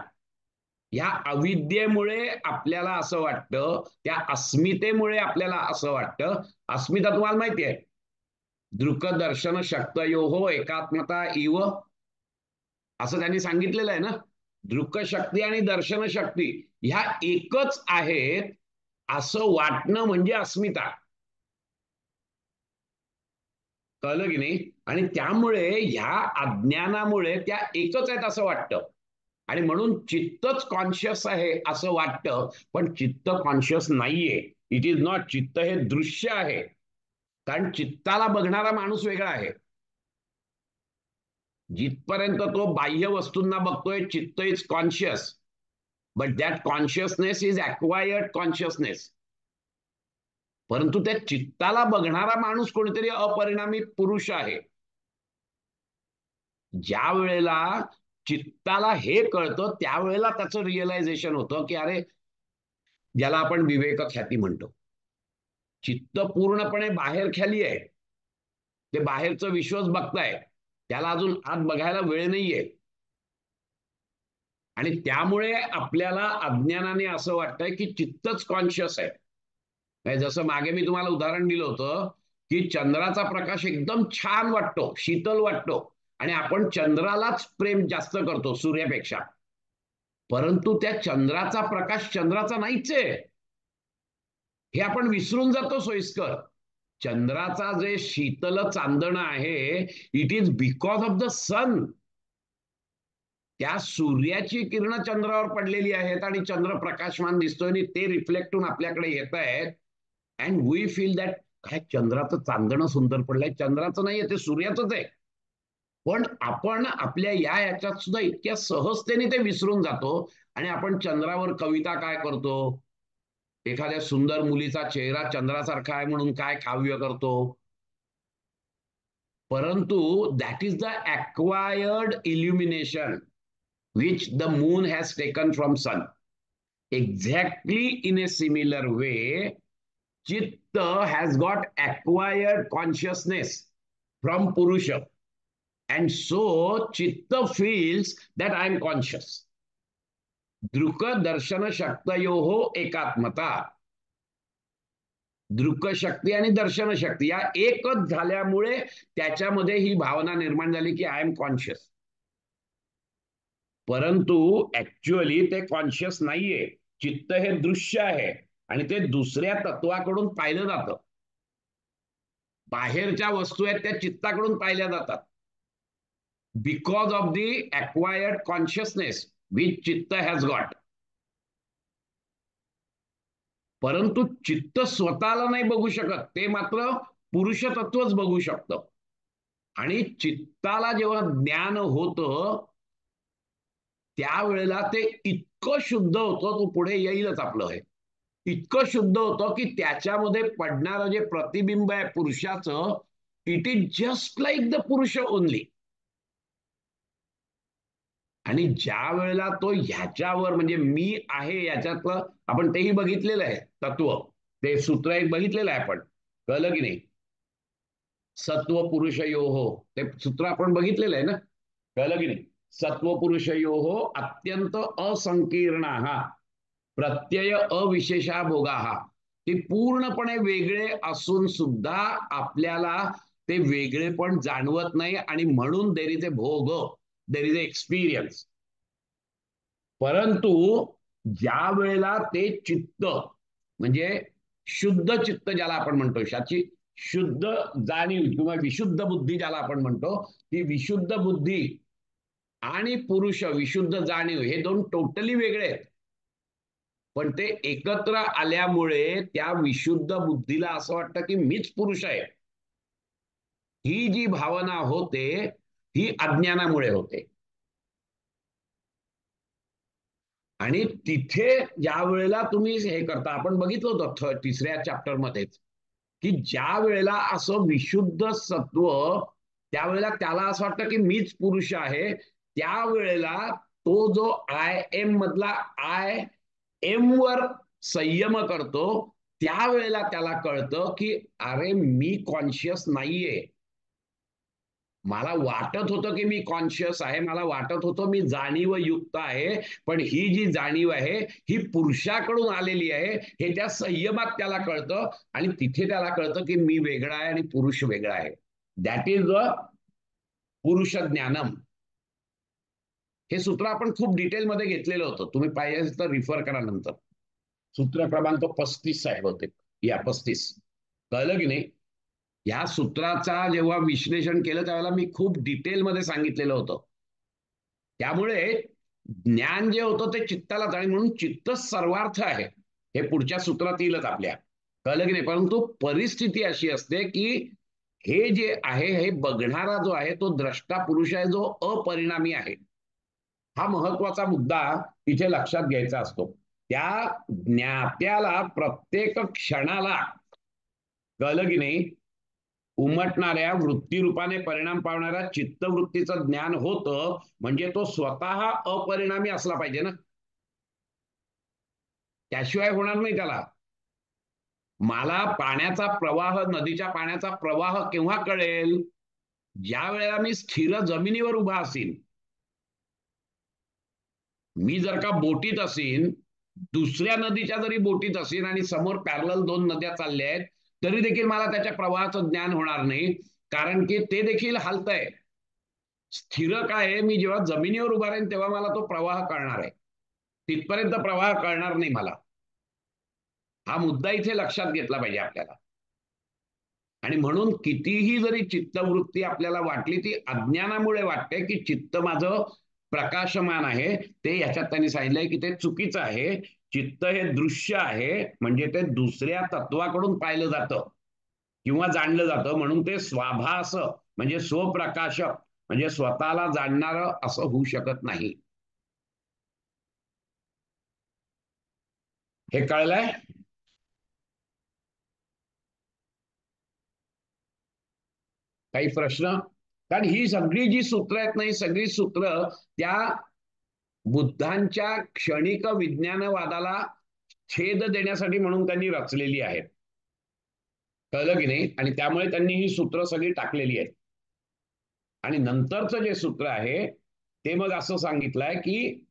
ह्या अविद्येमुळे आपल्याला असं वाटतं, त्या अस्मितेमुळे आपल्याला असं वाटतं. अस्मिता तुम्हाला माहिती आहे, दृक दर्शन शक्तयोः एकात्मता इव, असं त्यांनी सांगितलेलं आहे ना. दृक शक्ती आणि दर्शन शक्ती ह्या एकच आहेत असं वाटणं म्हणजे अस्मिता. कळलं की नाही? आणि त्यामुळे ह्या अज्ञानामुळे त्या एकच आहेत असं वाटतं, आणि म्हणून चित्तच कॉन्शियस आहे असं वाटतं, पण चित्त कॉन्शियस नाहीये. It is not. चित्त हे दृश्य आहे, कारण चित्ताला बघणारा माणूस वेगळा आहे. जिथपर्यंत तो बाह्य वस्तूंना बघतोय, चित्त is conscious, but that consciousness is acquired consciousness. परंतु त्या चित्ताला बघणारा माणूस कोणीतरी अपरिणामी पुरुष आहे. ज्या वेळेला चित्ताला हे कळतं, त्यावेळेला त्याचं रिअलायझेशन होतं की अरे, ज्याला आपण विवेक ख्याती म्हणतो, चित्त पूर्णपणे बाहेर खाली आहे, ते बाहेरचं विश्वच बघताय, त्याला अजून आत बघायला वेळ नाहीये. आणि त्यामुळे आपल्याला अज्ञानाने असं वाटतंय की चित्तच कॉन्शियस आहे. जसं मागे मी तुम्हाला उदाहरण दिलं होतं की चंद्राचा प्रकाश एकदम छान वाटतो, शीतल वाटतो, आणि आपण चंद्रालाच प्रेम जास्त करतो सूर्यापेक्षा. परंतु त्या चंद्राचा प्रकाश चंद्राचा नाहीच आहे, हे आपण विसरून जातो सोयीस्कर. चंद्राचा जे शीतल चांदणं आहे, it is because of the sun. त्या सूर्याची किरण चंद्रावर पडलेली आहेत आणि चंद्र प्रकाशमान दिसतोय आणि ते रिफ्लेक्ट होऊन आपल्याकडे येत आहेत. अँड वी फील दॅट काय चंद्राचं चांदणं सुंदर पडलंय. चंद्राचं नाहीये, ते सूर्याचंच आहे. पण आपण आपल्या याच्यात सुद्धा इतक्या सहजतेने ते विसरून जातो आणि आपण चंद्रावर कविता काय करतो, एखाद्या सुंदर मुलीचा चेहरा चंद्रासारखा आहे म्हणून काय काव्य करतो. परंतु that is the acquired illumination which the moon has taken from sun. Exactly in a similar way, Chitta has got acquired consciousness from Purusha. And so Chitta feels that I am conscious. दृक दर्शन शक्तयोः एकात्मता. दृक शक्ती आणि दर्शन शक्ती या एकच झाल्यामुळे त्याच्यामध्ये ही भावना निर्माण झाली की आय एम कॉन्शियस. परंतु ऍक्च्युअली ते कॉन्शियस नाहीये. चित्त हे दृश्य आहे आणि ते दुसऱ्या तत्वाकडून पाहिलं जातं. बाहेरच्या वस्तू आहेत त्या चित्ताकडून पाहिल्या जातात because of the acquired consciousness which चित्त हॅज गॉट. परंतु चित्त स्वतःला नाही बघू शकत, ते मात्र पुरुष तत्वच बघू शकतं. आणि चित्ताला जेव्हा ज्ञान होतं त्यावेळेला ते इतकं शुद्ध होतं, तो पुढे येईलच आपलं हे, इतकं शुद्ध होतं की त्याच्यामध्ये पडणारं जे प्रतिबिंब आहे पुरुषाचं, it is just like the purush only. आणि ज्या वेळेला तो ह्याच्यावर म्हणजे मी आहे याच्यातलं आपण तेही बघितलेलं आहे तत्व, ते सूत्र एक बघितलेलं आहे आपण, कळलं की नाही. सत्व पुरुषयोः ते सूत्र आपण बघितलेलं आहे ना, कळलं की नाही. सत्व पुरुषयोः अत्यंत असंकीर्णाः प्रत्यय अविशेषा भोगाः. ते पूर्णपणे वेगळे असून सुद्धा आपल्याला ते वेगळेपण जाणवत नाही आणि म्हणून देर इज ए भोग, देर इज ए एक्सपिरियन्स. परंतु ज्या वेळेला ते चित्त म्हणजे शुद्ध चित्त ज्याला आपण म्हणतो, शाची शुद्ध जाणीव किंवा विशुद्ध बुद्धी ज्याला आपण म्हणतो, ती विशुद्ध बुद्धी आणि पुरुष विशुद्ध जाणीव हे दोन टोटली वेगळे आहेत. पण ते एकत्र आल्यामुळे त्या विशुद्ध बुद्धीला असं वाटतं की मीच पुरुष आहे. ही जी भावना होते ही अज्ञानामुळे होते. आणि तिथे ज्या वेळेला तुम्ही हे करता, आपण बघितलं होतं तिसऱ्या चॅप्टर मध्येच, की ज्या वेळेला असं विशुद्ध सत्व त्यावेळेला त्याला असं वाटतं की मीच पुरुष आहे, त्यावेळेला तो जो आय एम मधला आय एम वर संयम करतो, त्यावेळेला त्याला कळतं की अरे मी कॉन्शियस नाहीये. मला वाटत होतं की मी कॉन्शियस आहे, मला वाटत होतं मी जाणीव युक्त आहे, पण ही जी जाणीव आहे ही पुरुषाकडून आलेली आहे हे त्या संयमात त्याला कळतं. आणि तिथे त्याला कळतं की मी वेगळा आहे आणि पुरुष वेगळा आहे. दॅट इज द पुरुष ज्ञानम. हे सूत्र आपण खूप डिटेलमध्ये घेतलेलं होतं, तुम्ही पाहिजे तर रिफर करा नंतर. सूत्र क्रमांक 35 आहे होते, या 35. कळलं की नाही. या सूत्राचा जेव्हा विश्लेषण केलं त्यावेळेला मी खूप डिटेलमध्ये सांगितलेलं होतं. त्यामुळे ज्ञान जे होतं ते चित्तालाच, आणि म्हणून चित्त सर्वार्थ आहे हे पुढच्या सूत्रात येईलच आपल्या, कळलं की नाही. परंतु परिस्थिती अशी असते की हे जे आहे हे बघणारा जो आहे तो द्रष्टा पुरुष आहे, जो अपरिणामी आहे. हा महत्वाचा मुद्दा इथे लक्षात घ्यायचा असतो. त्या ज्ञात्याला प्रत्येक क्षणाला, कळलं की नाही, उमटणाऱ्या वृत्तीरूपाने परिणाम पावणाऱ्या चित्तवृत्तीचं ज्ञान होतं. म्हणजे तो स्वतः अपरिणामी असला पाहिजे ना, त्याशिवाय होणार नाही त्याला. मला पाण्याचा प्रवाह, नदीच्या पाण्याचा प्रवाह केव्हा कळेल, ज्या वेळेला मी स्थिर जमिनीवर उभा असेल. मी जर का बोटीत असेल, दुसऱ्या नदीच्या जरी बोटीत असेल आणि समोर पॅरलल दोन नद्या चालल्या आहेत, तरी देखील मला त्याच्या प्रवाहाचं ज्ञान होणार नाही, कारण की ते देखील हलतंय. स्थिर काय आहे, मी जेव्हा जमिनीवर उभा राहीन तेव्हा मला तो प्रवाह कळणार आहे, तिथपर्यंत प्रवाह कळणार नाही मला. हा मुद्दा इथे लक्षात घेतला पाहिजे आपल्याला. आणि म्हणून कितीही जरी चित्तवृत्ती आपल्याला वाटली, ती अज्ञानामुळे वाटते की चित्त माझं प्रकाशमान आहे. ते याच्यात त्यांनी सांगितलंय की ते चुकीचं आहे. चित्त हे दृश्य आहे, म्हणजे ते दुसऱ्या तत्वाकडून पाहिलं जातं किंवा जाणलं जातं, म्हणून ते स्वाभास म्हणजे स्वप्रकाश म्हणजे स्वतःला जाणणारं असं होऊ शकत नाही. हे कळलंय? काही प्रश्न? कारण ही सगळी जी सूत्र आहेत ना, ही सगळी सूत्र त्या बुद्धांच्या क्षणिक विज्ञानवादाला छेद देण्यासाठी म्हणून त्यांनी रचलेली आहेत. कळलं की नाही? आणि त्यामुळे त्यांनी ही सूत्र सगळी टाकलेली आहेत. आणि नंतरचं जे सूत्र आहे ते मग असं सांगितलंय की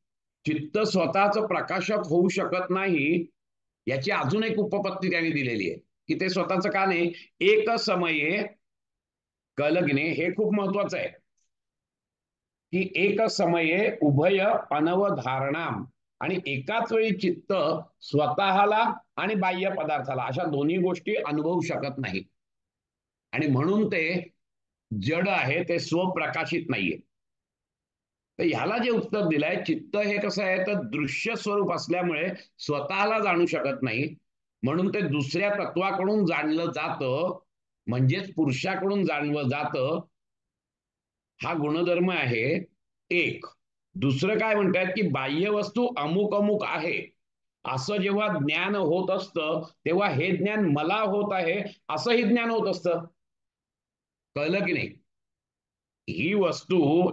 चित्त स्वतःच प्रकाशक होऊ शकत नाही, याची अजून एक उपपत्ती त्यांनी दिलेली आहे की ते स्वतःच का नाही. एक समये, कळलं की नाही? हे खूप महत्वाचं आहे की एक समये उभय अनवधारणा, आणि एकाच वेळी चित्त स्वतःला आणि बाह्य पदार्थाला अशा दोन्ही गोष्टी अनुभवू शकत नाही. आणि म्हणून ते जड आहे, ते स्वप्रकाशित नाहीये. तर ह्याला जे उत्तर दिलंय, चित्त हे कसं आहे तर दृश्य स्वरूप असल्यामुळे स्वतःला जाणू शकत नाही, म्हणून ते दुसऱ्या तत्वाकडून जाणलं जातं, म्हणजेच पुरुषाकडून जाणलं जातं. हा गुणधर्म आहे एक. दुसरं काय म्हणतात की बाह्य वस्तू अमुक अमुक आहे असं जेव्हा ज्ञान होत असतं, तेव्हा हे ज्ञान मला होत आहे असंही ज्ञान होत असतं. कळलं की नाही? ही वस्तू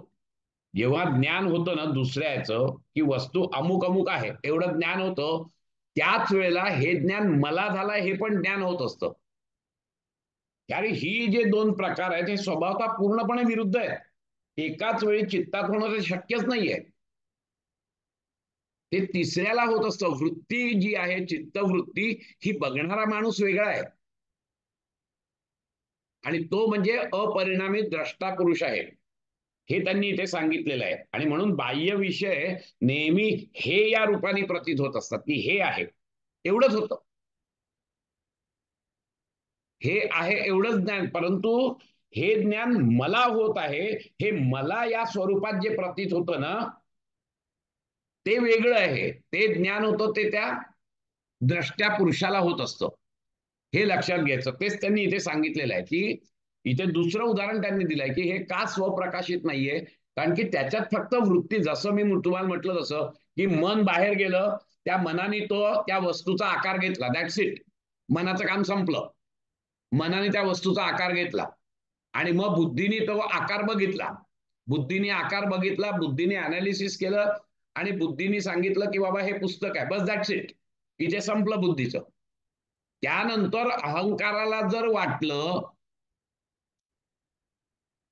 जेव्हा ज्ञान होतं ना दुसऱ्याचं, की वस्तू अमुक अमुक आहे एवढं ज्ञान होतं, त्याच वेळेला हे ज्ञान मला झालंय हे पण ज्ञान होत असतं. कारण ही जे दोन प्रकार आहेत हे स्वभावतः पूर्णपणे विरुद्ध आहेत. एकाच वेळी चित्तात होणं ते शक्यच नाहीये. ते तिसऱ्याला होत असतं. वृत्ती जी आहे, चित्तवृत्ती, ही बघणारा माणूस वेगळा आहे आणि तो म्हणजे अपरिणामी द्रष्टा पुरुष आहे, हे त्यांनी इथे सांगितलेलं आहे. आणि म्हणून बाह्य विषय नेहमी हे या रूपाने प्रतीत होत असतात की हे आहे एवढंच होतं, हे आहे एवढंच ज्ञान. परंतु हे ज्ञान मला होत आहे, हे मला या स्वरूपात जे प्रतीत होतं ना ते वेगळं आहे. ते ज्ञान होतं ते त्या द्रष्ट्या पुरुषाला होत असतं, हे लक्षात घ्यायचं. तेच त्यांनी इथे सांगितलेलं आहे की इथे दुसरं उदाहरण त्यांनी दिलंय की हे का स्वप्रकाशित नाहीये, कारण की त्याच्यात फक्त वृत्ती, जसं मी तुम्हाला म्हटलं तसं की मन बाहेर गेलं, त्या मनाने तो त्या वस्तूचा आकार घेतला, दॅट्स इट. मनाचं काम संपलं. मनाने त्या वस्तूचा आकार घेतला आणि मग बुद्धीने तो आकार बघितला. बुद्धीने आकार बघितला, बुद्धीने अनालिसिस केलं आणि बुद्धीने सांगितलं की बाबा हे पुस्तक आहे, बस दॅट्स इट. इथे संपलं बुद्धीचं. त्यानंतर अहंकाराला जर वाटलं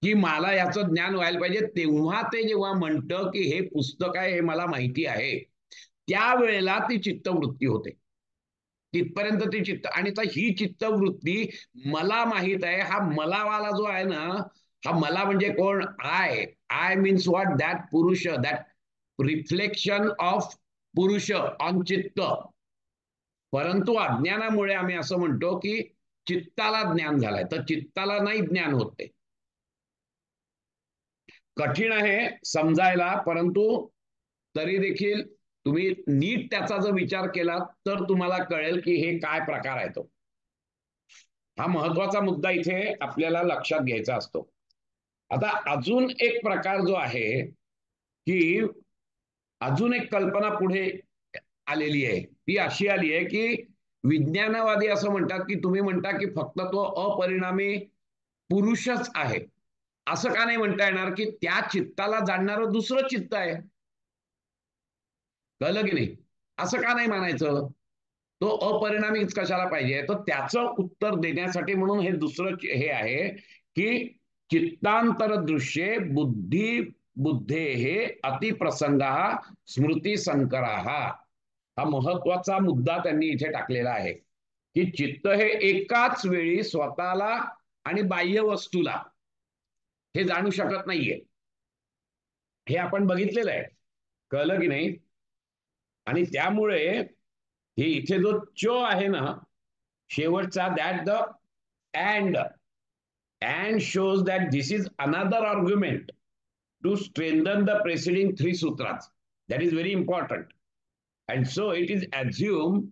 की मला याचं ज्ञान व्हायला पाहिजे, तेव्हा ते जेव्हा म्हणतं की हे पुस्तक आहे, हे मला माहिती आहे, त्यावेळेला ती चित्तवृत्ती होते. तिथपर्यंत ती चित्त. आणि ही चित्तवृत्ती मला माहित आहे, हा मलावाला जो आहे ना, हा मला म्हणजे कोण? I. I means what? That पुरुष, दॅट रिफ्लेक्शन ऑफ पुरुष ऑन चित्त. परंतु अज्ञानामुळे आम्ही असं म्हणतो की चित्ताला ज्ञान झालंय, तर चित्ताला नाही ज्ञान होते. कठीण आहे समजायला, परंतु तरी देखील तुम्ही नीट त्याचा जर विचार केला तर तुम्हाला कळेल की हे काय प्रकार आहे तो. हा महत्वाचा मुद्दा इथे आपल्याला लक्षात घ्यायचा असतो. आता अजून एक प्रकार जो आहे की अजून एक कल्पना पुढे आलेली आहे, ती अशी आली आहे की विज्ञानवादी असं म्हणतात की तुम्ही म्हणता की फक्त तो अपरिणामी पुरुषच आहे. असं का नाही म्हणता येणार की त्या चित्ताला जाणणारं दुसरं चित्त आहे? कळलं की नाही? असं का नाही मानायचं? तो अपरिणामीच कशाला पाहिजे? तर त्याचं उत्तर देण्यासाठी म्हणून हे दुसरं हे आहे की चित्तांतर दृश्ये बुद्धी बुद्धे हे अतिप्रसंगा स्मृती संकरा. हा महत्वाचा मुद्दा त्यांनी इथे टाकलेला आहे की चित्त हे एकाच वेळी स्वतःला आणि बाह्य वस्तूला हे जाणू शकत नाहीये. हे आपण बघितलेलं आहे. कळलं की नाही? आणि त्यामुळे हे इथे जो च आहे ना शेवटचा, that the and shows that this is another argument to strengthen the preceding three sutras. That is very important. And so it is assumed,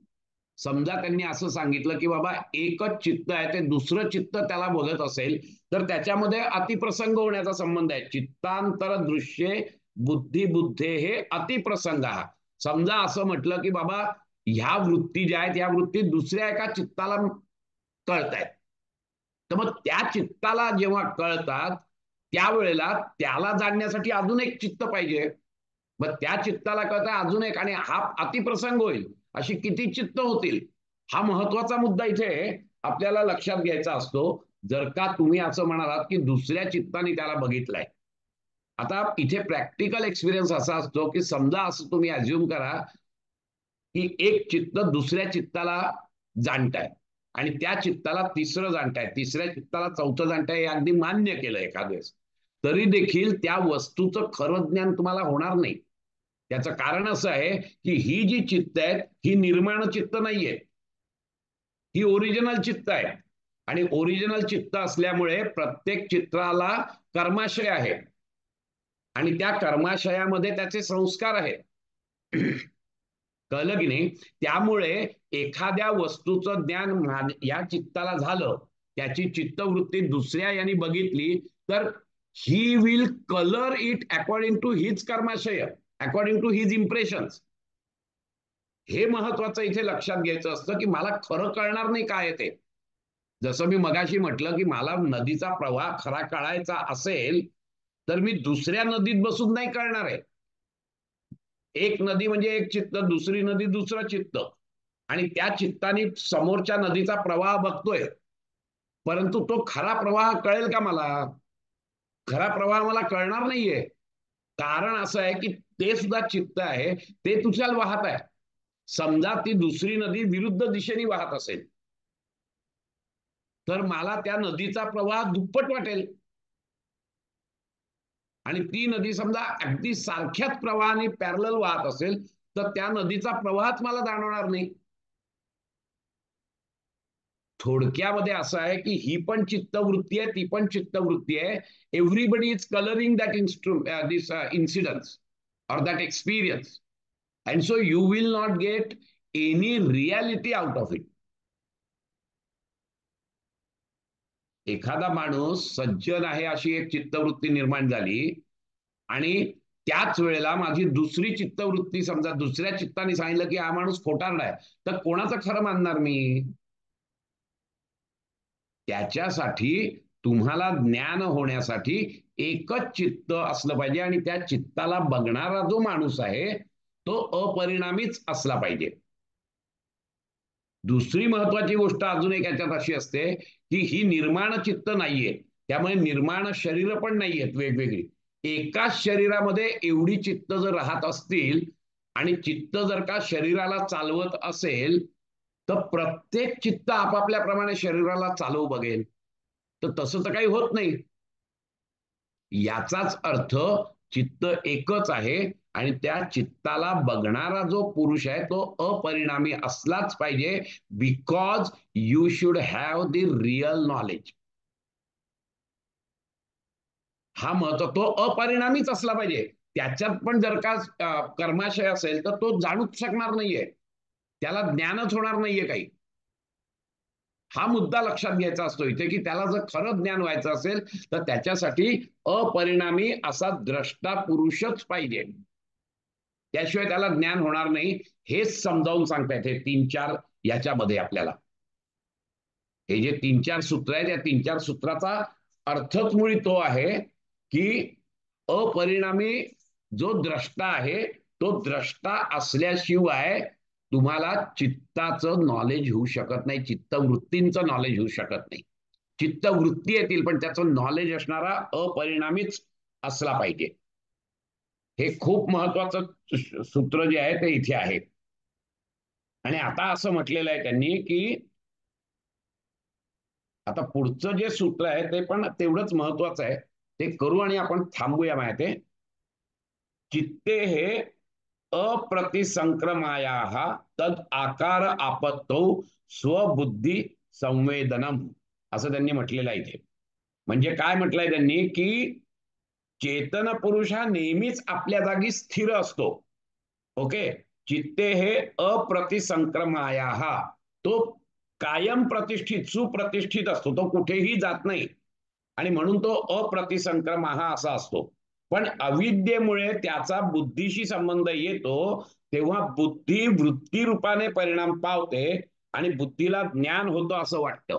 समजा त्यांनी असं सांगितलं की बाबा एकच चित्त आहे, ते दुसरं चित्त त्याला बघत असेल तर त्याच्यामध्ये अतिप्रसंग होण्याचा संबंध आहे. चित्तांतर दृश्ये बुद्धी बुद्धे हे अतिप्रसंग हा. समजा असं म्हटलं की बाबा ह्या वृत्ती ज्या आहेत या वृत्ती दुसऱ्या एका चित्ताला कळतायत, तर मग त्या चित्ताला जेव्हा कळतात त्यावेळेला त्याला जाणण्यासाठी अजून एक चित्त पाहिजे. मग त्या चित्ताला कळताय अजून एक, आणि हा अतिप्रसंग होईल. अशी किती चित्त होतील, हा महत्वाचा मुद्दा इथे आपल्याला लक्षात घ्यायचा असतो. जर का तुम्ही असं म्हणालात की दुसऱ्या चित्ताने त्याला बघितलंय. आता इथे प्रॅक्टिकल एक्सपिरियन्स असा असतो की समजा असं तुम्ही अज्युम करा की एक चित्त दुसऱ्या चित्ताला जाणताय आणि त्या चित्ताला तिसरं जाणताय, तिसऱ्या चित्ताला चौथं जाणताय, हे अगदी मान्य केलं एखाद्यावेळेस, तरी देखील त्या वस्तूचं खरं ज्ञान तुम्हाला होणार नाही. त्याचं कारण असं आहे की ही जी चित्त आहेत ही निर्माण चित्त नाहीये, ही ओरिजिनल चित्त आहे. आणि ओरिजिनल चित्त असल्यामुळे प्रत्येक चित्राला कर्माशय आहे आणि त्या कर्माशयामध्ये त्याचे संस्कार आहेत. कळलं की नाही? त्यामुळे एखाद्या वस्तूचं ज्ञान या चित्ताला झालं, त्याची चित्तवृत्ती दुसऱ्या यांनी बघितली तर he will colour it according to his कर्माशय, अकॉर्डिंग टू हिज इम्प्रेशन्स. हे महत्वाचं इथे लक्षात घ्यायचं असतं की मला खरं कळणार नाही काय ते. जसं मी मगाशी म्हटलं की मला नदीचा प्रवाह खरा कळायचा असेल तर मी दुसऱ्या नदीत बसून नाही कळणार आहे. एक नदी म्हणजे एक चित्त, दुसरी नदी दुसरं चित्त, आणि त्या चित्ताने समोरच्या नदीचा प्रवाह बघतोय, परंतु तो खरा प्रवाह कळेल का मला? खरा प्रवाह मला कळणार नाहीये. कारण असं आहे की ते सुद्धा चित्त आहे, ते तुझ्याला वाहत आहे. समजा ती दुसरी नदी विरुद्ध दिशेने वाहत असेल तर मला त्या नदीचा प्रवाह दुप्पट वाटेल, आणि ती नदी समजा अगदी सारख्याच प्रवाहाने पॅरलल वाहत असेल तर त्या नदीचा प्रवाहच मला जाणवणार नाही. थोडक्यामध्ये असं आहे की ही पण चित्तवृत्ती आहे, ती पण चित्तवृत्ती आहे. Everybody is colouring that this incidence or that experience, and so you will not get any reality out of it. एखादा माणूस सज्जन आहे अशी एक चित्तवृत्ती निर्माण झाली आणि त्याच वेळेला माझी दुसरी चित्तवृत्ती, समजा दुसऱ्या चित्ताने सांगितलं की हा माणूस खोटारडा आहे, तर कोणाचं खरं मानणार मी? त्याच्यासाठी तुम्हाला ज्ञान होण्यासाठी एकच चित्त असलं पाहिजे आणि त्या चित्ताला बघणारा जो माणूस आहे तो अपरिणामीच असला पाहिजे. दुसरी महत्वाची गोष्ट अजून एक याच्यात अशी असते की ही निर्माण चित्त नाहीये, त्यामुळे निर्माण शरीर पण नाहीयेत वेगवेगळी. एकाच शरीरामध्ये एवढी चित्त जर राहत असतील आणि चित्त जर का शरीराला चालवत असेल तर प्रत्येक चित्त आपापल्याप्रमाणे शरीराला चालवू बघेल, तर तसं तर काही होत नाही. याचाच अर्थ चित्त एकच आहे आणि त्या चित्ताला बघणारा जो पुरुष आहे तो अपरिणामी असलाच पाहिजे, because you should have the real knowledge. हा महत्व, तो अपरिणामीच असला पाहिजे. त्याच्यात पण जर का कर्माशय असेल तर तो जाणूच शकणार नाहीये, त्याला ज्ञानच होणार नाहीये काही. हा मुद्दा लक्षात घ्यायचा असतो इथे की त्याला जर खरं ज्ञान व्हायचं असेल तर त्याच्यासाठी अपरिणामी असा द्रष्टा पुरुषच पाहिजे, त्याशिवाय त्याला ज्ञान होणार नाही. हेच समजावून सांगतायत हे 3-4 याच्यामध्ये आपल्याला. हे जे 3-4 सूत्र आहेत, या 3-4 सूत्राचा अर्थच मुळी तो आहे की अपरिणामी जो द्रष्टा आहे तो द्रष्टा असल्याशिवाय तुम्हाला चित्ताचं नॉलेज होऊ शकत नाही, चित्तवृत्तींचं नॉलेज होऊ शकत नाही. चित्तवृत्ती येतील पण त्याचं नॉलेज असणारा अपरिणामीच असला पाहिजे. हे खूप महत्वाचं सूत्र जे आहे ते इथे आहे. आणि आता असं म्हटलेलं आहे त्यांनी की आता पुढचं जे सूत्र आहे ते पण तेवढंच महत्वाचं आहे, ते करू आणि आपण थांबूया माहिती. चित्ते हे अप्रतिसंक्रमायाः तद आकार आपत्तौ स्वबुद्धी संवेदनम, असं त्यांनी म्हटलेलं आहे इथे. म्हणजे काय म्हटलंय त्यांनी की चेतन पुरुष हा नेहमीच आपल्या जागी स्थिर असतो. ओके. चित्ते हे अप्रतिसंक्रमायाः, तो कायम प्रतिष्ठित सुप्रतिष्ठित असतो, तो कुठेही जात नाही आणि म्हणून तो अप्रतिसंक्रम हा असा असतो. पण अविद्येमुळे त्याचा बुद्धीशी संबंध येतो, तेव्हा बुद्धी वृत्ती रूपाने परिणाम पावते आणि बुद्धीला ज्ञान होतं असं वाटतं.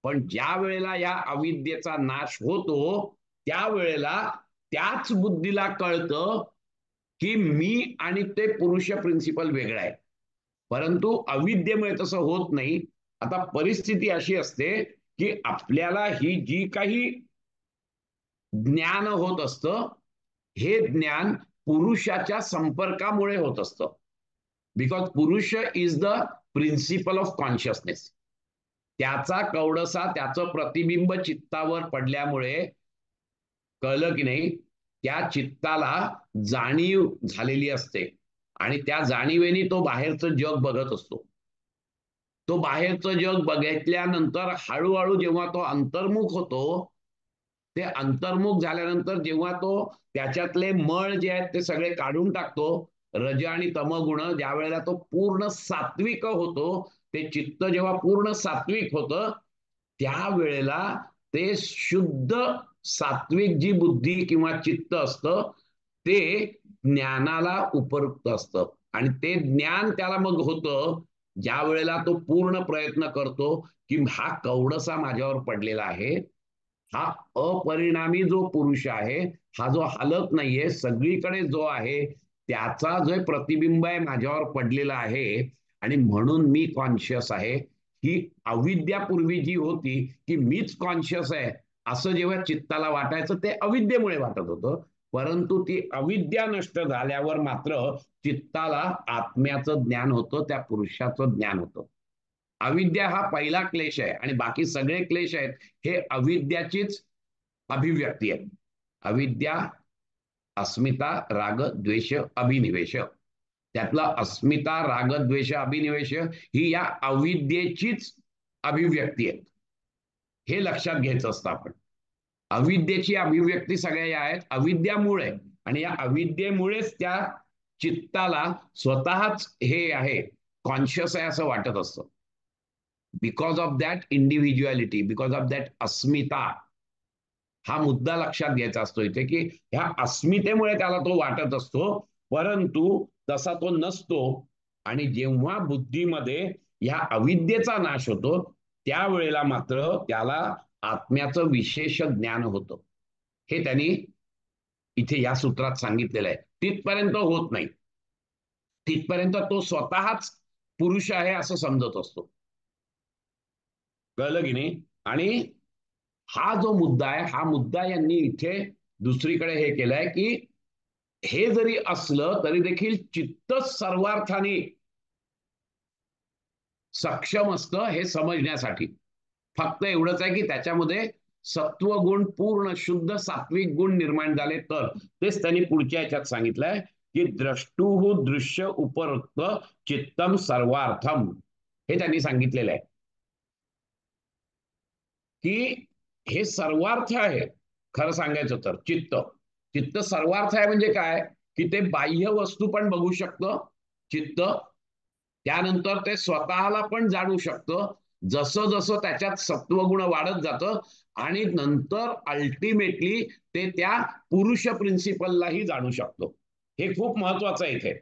पण ज्या वेळेला या अविद्येचा नाश होतो त्यावेळेला त्याच बुद्धीला कळतं की मी आणि ते पुरुष प्रिन्सिपल वेगळं आहे. परंतु अविद्येमुळे तसं होत नाही. आता परिस्थिती अशी असते की आपल्याला ही जी काही ज्ञान होत असतं, हे ज्ञान पुरुषाच्या संपर्कामुळे होत असतं. बिकॉज पुरुष is the principle of consciousness. त्याचा कवडसा, त्याचं प्रतिबिंब चित्तावर पडल्यामुळे कळलं की नाही, त्या चित्ताला जाणीव झालेली असते आणि त्या जाणीवेने तो बाहेरचं जग बघत असतो. तो बाहेरचं जग बघितल्यानंतर हळूहळू जेव्हा तो अंतर्मुख होतो, ते अंतर्मुख झाल्यानंतर जेव्हा तो त्याच्यातले मळ जे आहेत ते सगळे काढून टाकतो, रज आणि तमगुण, ज्या वेळेला तो पूर्ण सात्विक होतो, ते चित्त जेव्हा पूर्ण सात्विक होतं त्यावेळेला ते शुद्ध सात्विक जी बुद्धी किंवा चित्त असतं ते ज्ञानाला उपयुक्त असतं आणि ते ज्ञान त्याला मग होतं ज्या वेळेला तो पूर्ण प्रयत्न करतो की हा कवडसा माझ्यावर पडलेला आहे, हा अपरिणामी जो पुरुष आहे, हा जो हालत नाहीये, सगळीकडे जो आहे त्याचा जो प्रतिबिंब आहे माझ्यावर पडलेला आहे आणि म्हणून मी कॉन्शियस आहे. ही अविद्या पूर्वी जी होती की मीच कॉन्शियस आहे असं जेव्हा चित्ताला वाटायचं ते अविद्येमुळे वाटत होतं. परंतु ती अविद्या नष्ट झाल्यावर मात्र चित्ताला आत्म्याचं ज्ञान होतं, त्या पुरुषाचं ज्ञान होतं. अविद्या हा पहिला क्लेश आहे आणि बाकी सगळे क्लेश आहेत हे अविद्याचीच अभिव्यक्ती आहे. अविद्या, अस्मिता, राग, द्वेष, अभिनिवेश. त्यातला अस्मिता, राग, द्वेष, अभिनिवेश ही या अविद्येचीच अभिव्यक्ती आहे. हे लक्षात घ्यायचं असतं आपण. अविद्येची अभिव्यक्ती सगळ्या या आहेत अविद्यामुळे आणि या अविद्येमुळेच त्या चित्ताला स्वतःच हे आहे, कॉन्शियस आहे असं वाटत असतं. Because of that individuality, because of that asmita. हा मुद्दा लक्षात घ्यायचा असतो इथे की ह्या अस्मितेमुळे त्याला तो वाटत असतो, परंतु तसा तो नसतो. आणि जेव्हा बुद्धीमध्ये ह्या अविद्येचा नाश होतो त्यावेळेला मात्र त्याला आत्म्याचं विशेष ज्ञान होतं. हे त्यांनी इथे या सूत्रात सांगितलेलं आहे. तिथपर्यंत होत नाही, तिथपर्यंत तो स्वतःच पुरुष आहे असं समजत असतो. कळलं की नाही. आणि हा जो मुद्दा आहे, हा मुद्दा यांनी इथे दुसरीकडे हे केलाय की हे जरी असलं तरी देखील चित्त सर्वार्थाने सक्षम असतं हे समजण्यासाठी. फक्त एवढंच आहे की त्याच्यामध्ये सत्वगुण, पूर्ण शुद्ध सात्विक गुण निर्माण झाले तर. तेच त्यांनी पुढच्या याच्यात सांगितलंय की द्रष्टुहु दृश्य उपरक्त चित्तम सर्वार्थम, हे त्यांनी सांगितलेलं आहे की हे सर्वार्थ आहे. खरं सांगायचं तर चित्त, चित्त सर्वार्थ आहे म्हणजे काय की ते बाह्य वस्तू पण बघू शकतं चित्त, त्यानंतर ते स्वतःला पण जाणू शकतं जसं जसं त्याच्यात सत्वगुण वाढत जातं आणि नंतर अल्टिमेटली ते त्या पुरुष प्रिन्सिपललाही जाणू शकतो. हे खूप महत्वाचं आहे इथे.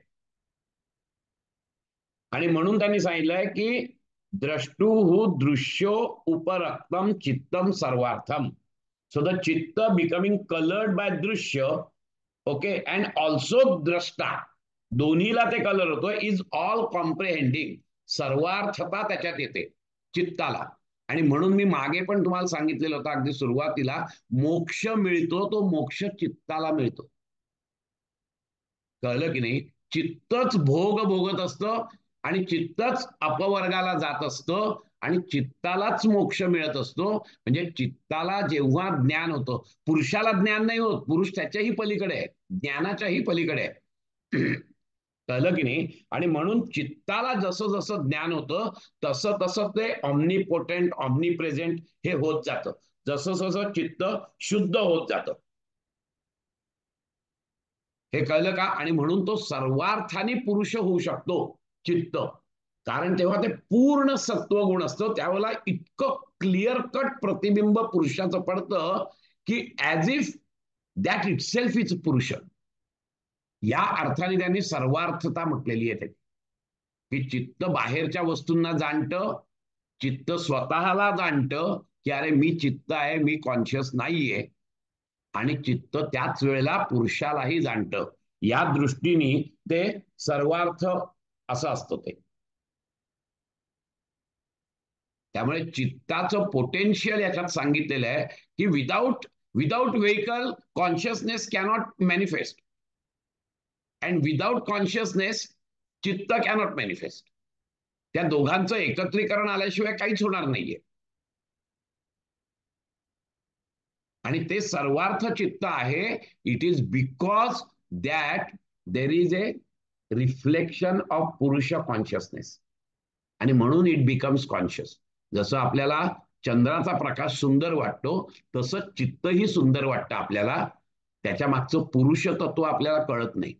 आणि म्हणून त्यांनी सांगितलंय की द्रष्टुहु दृश्यो उपरक्तम चित्तम सर्वार्थम. सो द चित्त बिकमिंग कलर्ड बाय दृश्य, ओके, अँड ऑल्सो द्रष्टा, दोन्हीला ते कलर होतो, इज ऑल कॉम्प्रिहेंडिंग. सर्वार्थता त्याच्यात येते चित्ताला. आणि म्हणून मी मागे पण तुम्हाला सांगितलेलं होतं अगदी सुरुवातीला, मोक्ष मिळतो तो मोक्ष चित्ताला मिळतो. कळलं की नाही. चित्तच भोग भोगत असतं आणि चित्तच अपवर्गाला जात असतं आणि चित्तालाच मोक्ष मिळत असतो. म्हणजे चित्ताला जेव्हा ज्ञान होतं, पुरुषाला ज्ञान नाही होत, पुरुष त्याच्याही पलीकडे आहे, ज्ञानाच्याही पलीकडे आहे. कळलं की नाही? आणि म्हणून चित्ताला जसं जसं ज्ञान होतं तसं तसं ते ऑमनीपोटेंट, ऑमनीप्रेझेंट हे होत जातं. जसं जसं चित्त शुद्ध होत जातं. हे कळलं का? आणि म्हणून तो सर्वार्थाने पुरुष होऊ शकतो चित्त, कारण तेव्हा ते पूर्ण सत्वगुण असतं. त्यावेळेला इतकं क्लिअर कट प्रतिबिंब पुरुषाचं पडतं की as if that it self is पुरुष. या अर्थाने त्यांनी सर्वार्थता म्हटलेली आहे. की चित्त बाहेरच्या वस्तूंना जाणतं, चित्त स्वतःला जाणतं की अरे मी चित्त आहे, मी कॉन्शियस नाहीये, आणि चित्त त्याच वेळेला पुरुषालाही जाणतं. या दृष्टीने ते सर्वार्थ असं असतं ते. त्यामुळे चित्ताचं पोटेन्शियल याच्यात सांगितलेलं आहे की without vehicle consciousness cannot manifest, and without consciousness चित्त कॅनॉट मॅनिफेस्ट. त्या दोघांचं एकत्रीकरण आल्याशिवाय काहीच होणार नाहीये. आणि ते सर्वार्थ चित्त आहे. It is because that there is a reflection of पुरुष कॉन्शियसनेस, आणि म्हणून इट बिकम्स कॉन्शियस. जसं आपल्याला चंद्राचा प्रकाश सुंदर वाटतो तसं चित्तही सुंदर वाटतं आपल्याला. त्याच्या मागचं पुरुष तत्व आपल्याला कळत नाही,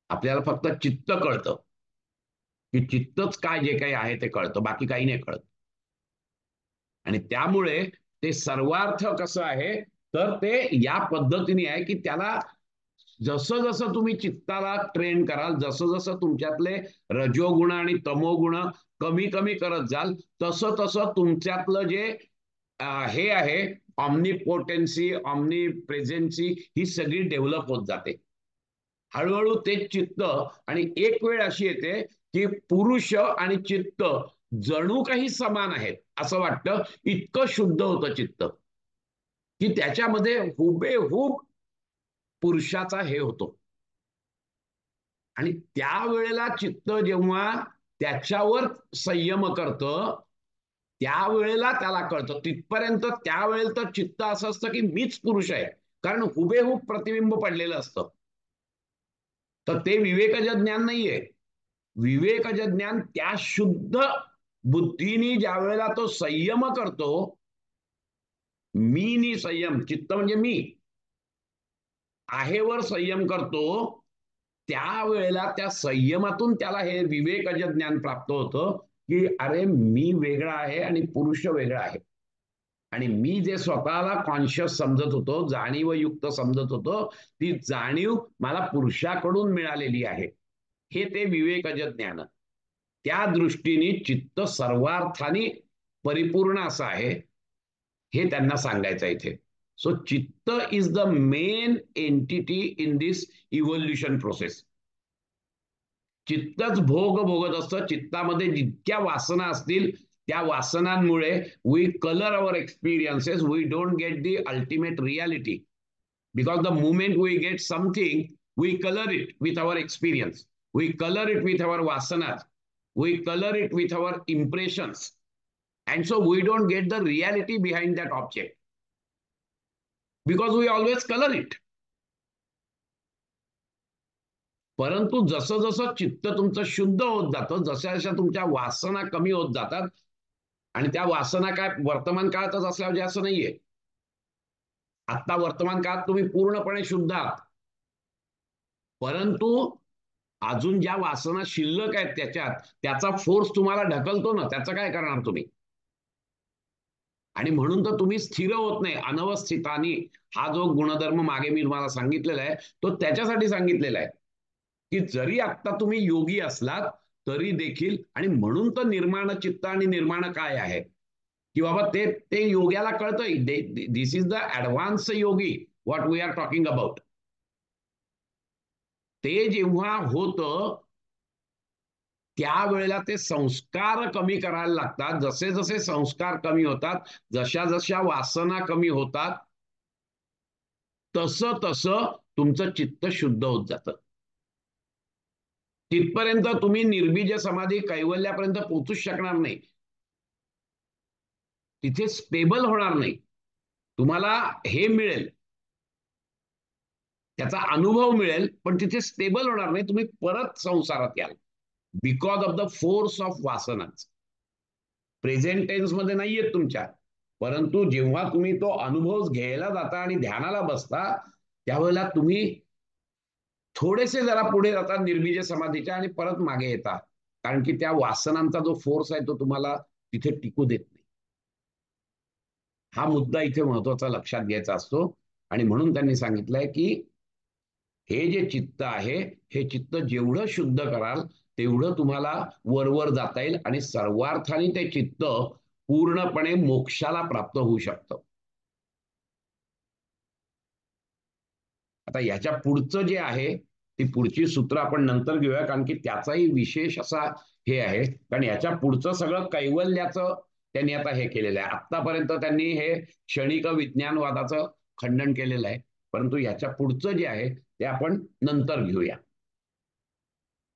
आपल्याला फक्त चित्त कळतं, की चित्तच काय जे काही आहे ते कळतं, बाकी काही नाही कळत. आणि त्यामुळे ते सर्वार्थ कसं आहे तर ते या पद्धतीने आहे की त्याला जसं जसं तुम्ही चित्ताला ट्रेन कराल, जसं जसं तुमच्यातले रजोगुण आणि तमोगुण कमी कमी करत जाल, तसं तसं तुमच्यातलं जे हे आहे ऑमनीपोटेन्सी, ऑमनी प्रेझेन्सी, ही सगळी डेव्हलप होत जाते हळूहळू. ते चित्त, आणि एक वेळ अशी येते की पुरुष आणि चित्त जणू काही समान आहेत असं वाटतं, इतकं शुद्ध होतं चित्त की त्याच्यामध्ये हुबेहूब पुरुषाचा हे होतो. आणि त्यावेळेला चित्त जेव्हा त्याच्यावर संयम करतं त्यावेळेला त्याला कळतं. तिथपर्यंत त्यावेळेला तर चित्त असं असतं की मीच पुरुष आहे, कारण हुबेहूब प्रतिबिंब पडलेलं असतं. तर ते विवेकज ज्ञान नाहीये. विवेकज ज्ञान त्या शुद्ध बुद्धीने ज्या वेळेला तो संयम करतो, मी नि संयम, चित्त म्हणजे मी आहेवर संयम करतो, त्यावेळेला त्या संयमातून त्याला हे विवेकज ज्ञान प्राप्त होतं की अरे मी वेगळा आहे आणि पुरुष वेगळा आहे. आणि मी जे स्वतःला कॉन्शियस समजत होतो, जाणीवयुक्त समजत होतो, ती जाणीव मला पुरुषाकडून मिळालेली आहे. हे ते विवेकज ज्ञान. त्या दृष्टीने चित्त सर्वार्थाने परिपूर्ण असं आहे, हे त्यांना सांगायचं इथे. So chitta is the main entity in this evolution process. चित्तच भोग भोगत असतं. चित्तामध्ये जितक्या वासना असतील त्या वासनांमुळे we colour our experiences, we don't get the ultimate reality, because the moment we get something we colour it with our experience, we colour it with our vasanas, we color it with our impressions, and so we don't get the reality behind that object because we always color it. परंतु जसं जसं चित्त तुमचं शुद्ध होत जातं, जशा जशा तुमच्या वासना कमी होत जातात, आणि त्या वासना काय वर्तमान काळातच असल्यावर असं नाहीये. आता वर्तमान काळात तुम्ही पूर्णपणे शुद्ध आहात, परंतु अजून ज्या वासना शिल्लक आहेत त्याच्यात, त्याचा फोर्स तुम्हाला ढकलतो ना, त्याचं काय करणार तुम्ही? आणि म्हणून तर तुम्ही स्थिर होत नाही. अनवस्थितानी हा जो गुणधर्म मागे मी तुम्हाला सांगितलेला आहे तो त्याच्यासाठी सांगितलेला आहे की जरी आता तुम्ही योगी असलात तरी देखील, आणि म्हणून तर निर्माण चित्त आणि निर्माण काय आहे की बाबा ते ते योग्याला कळतंय. This is the advance yogi what we are talking about. ते जेव्हा होतं त्यावेळेला ते संस्कार कमी करायला लागतात. जसे जसे संस्कार कमी होतात, जशा जशा वासना कमी होतात, तसं तसं तुमचं चित्त शुद्ध होत जातं. तिथपर्यंत तुम्ही निर्बीज समाधी कैवल्यापर्यंत पोहोचूच शकणार नाही. तिथे स्टेबल होणार नाही. तुम्हाला हे मिळेल, त्याचा अनुभव मिळेल, पण तिथे स्टेबल होणार नाही. तुम्ही परत संसारात याल because of the force of वासनाच. प्रेझेंट टेन्स मध्ये नाहीयेत तुमच्या, परंतु जेव्हा तुम्ही तो अनुभव घ्यायला जाता आणि ध्यानाला बसता, त्यावेळेला तुम्ही थोडेसे जरा पुढे जातात निर्बीज समाधीच्या आणि परत मागे येतात, कारण की त्या वासनांचा जो फोर्स आहे तो तुम्हाला तिथे टिकू देत नाही. हा मुद्दा इथे महत्वाचा लक्षात घ्यायचा असतो. आणि म्हणून त्यांनी सांगितलंय की हे जे चित्त आहे, हे चित्त जेवढं शुद्ध कराल तेवढं तुम्हाला वरवर जाता येईल आणि सर्वार्थाने ते चित्त पूर्णपणे मोक्षाला प्राप्त होऊ शकतं. आता याच्या पुढचं जे आहे, ती पुढची सूत्र आपण नंतर घेऊया, कारण की त्याचाही विशेष असा हे आहे. कारण याच्या पुढचं सगळं कैवल्याचं त्यांनी आता हे केलेलं आहे. आतापर्यंत त्यांनी हे क्षणिक विज्ञानवादाचं खंडन केलेलं आहे, परंतु याच्या पुढचं जे आहे ते आपण नंतर घेऊया.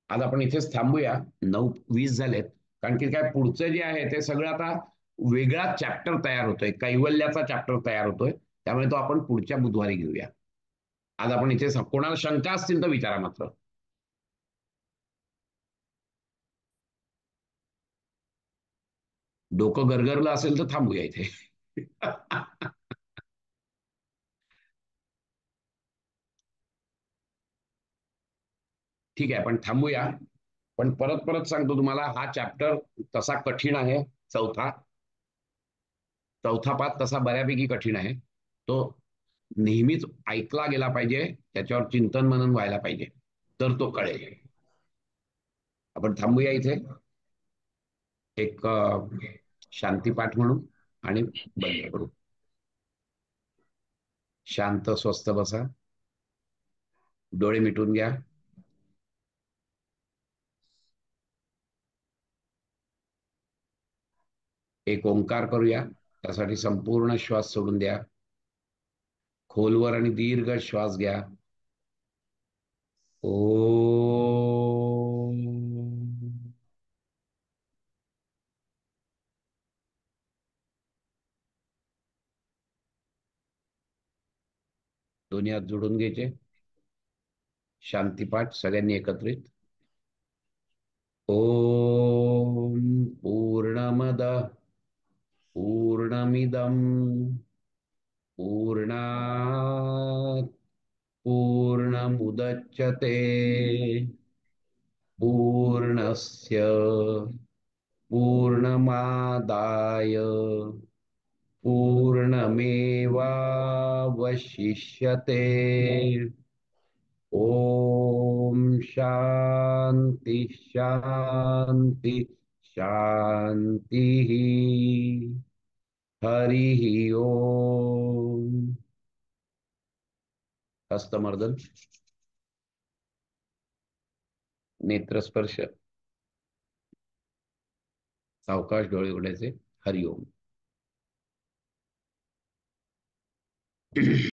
आज आपण इथेच थांबूया. 9:20 झालेत. कारण की काय, पुढचं जे आहे ते सगळं आता वेगळा चॅप्टर तयार होतोय, कैवल्याचा चॅप्टर तयार होतोय. त्यामुळे तो आपण पुढच्या बुधवारी घेऊया. आज आपण इथे कोणाला शंका असतील तर विचारा मात्र. डोकं गरगरलं असेल तर थांबूया इथे. ठीक आहे, पण थांबूया. पण परत परत सांगतो तुम्हाला, हा चॅप्टर तसा कठीण आहे. चौथा चौथा पाठ तसा बऱ्यापैकी कठीण आहे. तो नेहमीच ऐकला गेला पाहिजे, त्याच्यावर चिंतन मनन व्हायला पाहिजे, तर तो कळेल. आपण थांबूया इथे, एक शांतीपाठ म्हणून, आणि बंद करू. शांत स्वस्थ बसा, डोळे मिटून घ्या. एक ओंकार करूया. त्यासाठी संपूर्ण श्वास सोडून द्या. खोलवर आणि दीर्घ श्वास घ्या. ओ, दोन्ही हात जोडून घ्यायचे. शांतीपाठ सगळ्यांनी एकत्रित. ओम पूर्णमद पूर्णमिदं पूर्णात् पूर्णमुदच्यते पूर्णस्य पूर्णमादाय पूर्णमेवावशिष्यते. ओम शांति शांति शांति. हरि ओम. हस्तमर्दन, नेत्रस्पर्श, सावकाश डोळे उघडायचे. हरि ओम.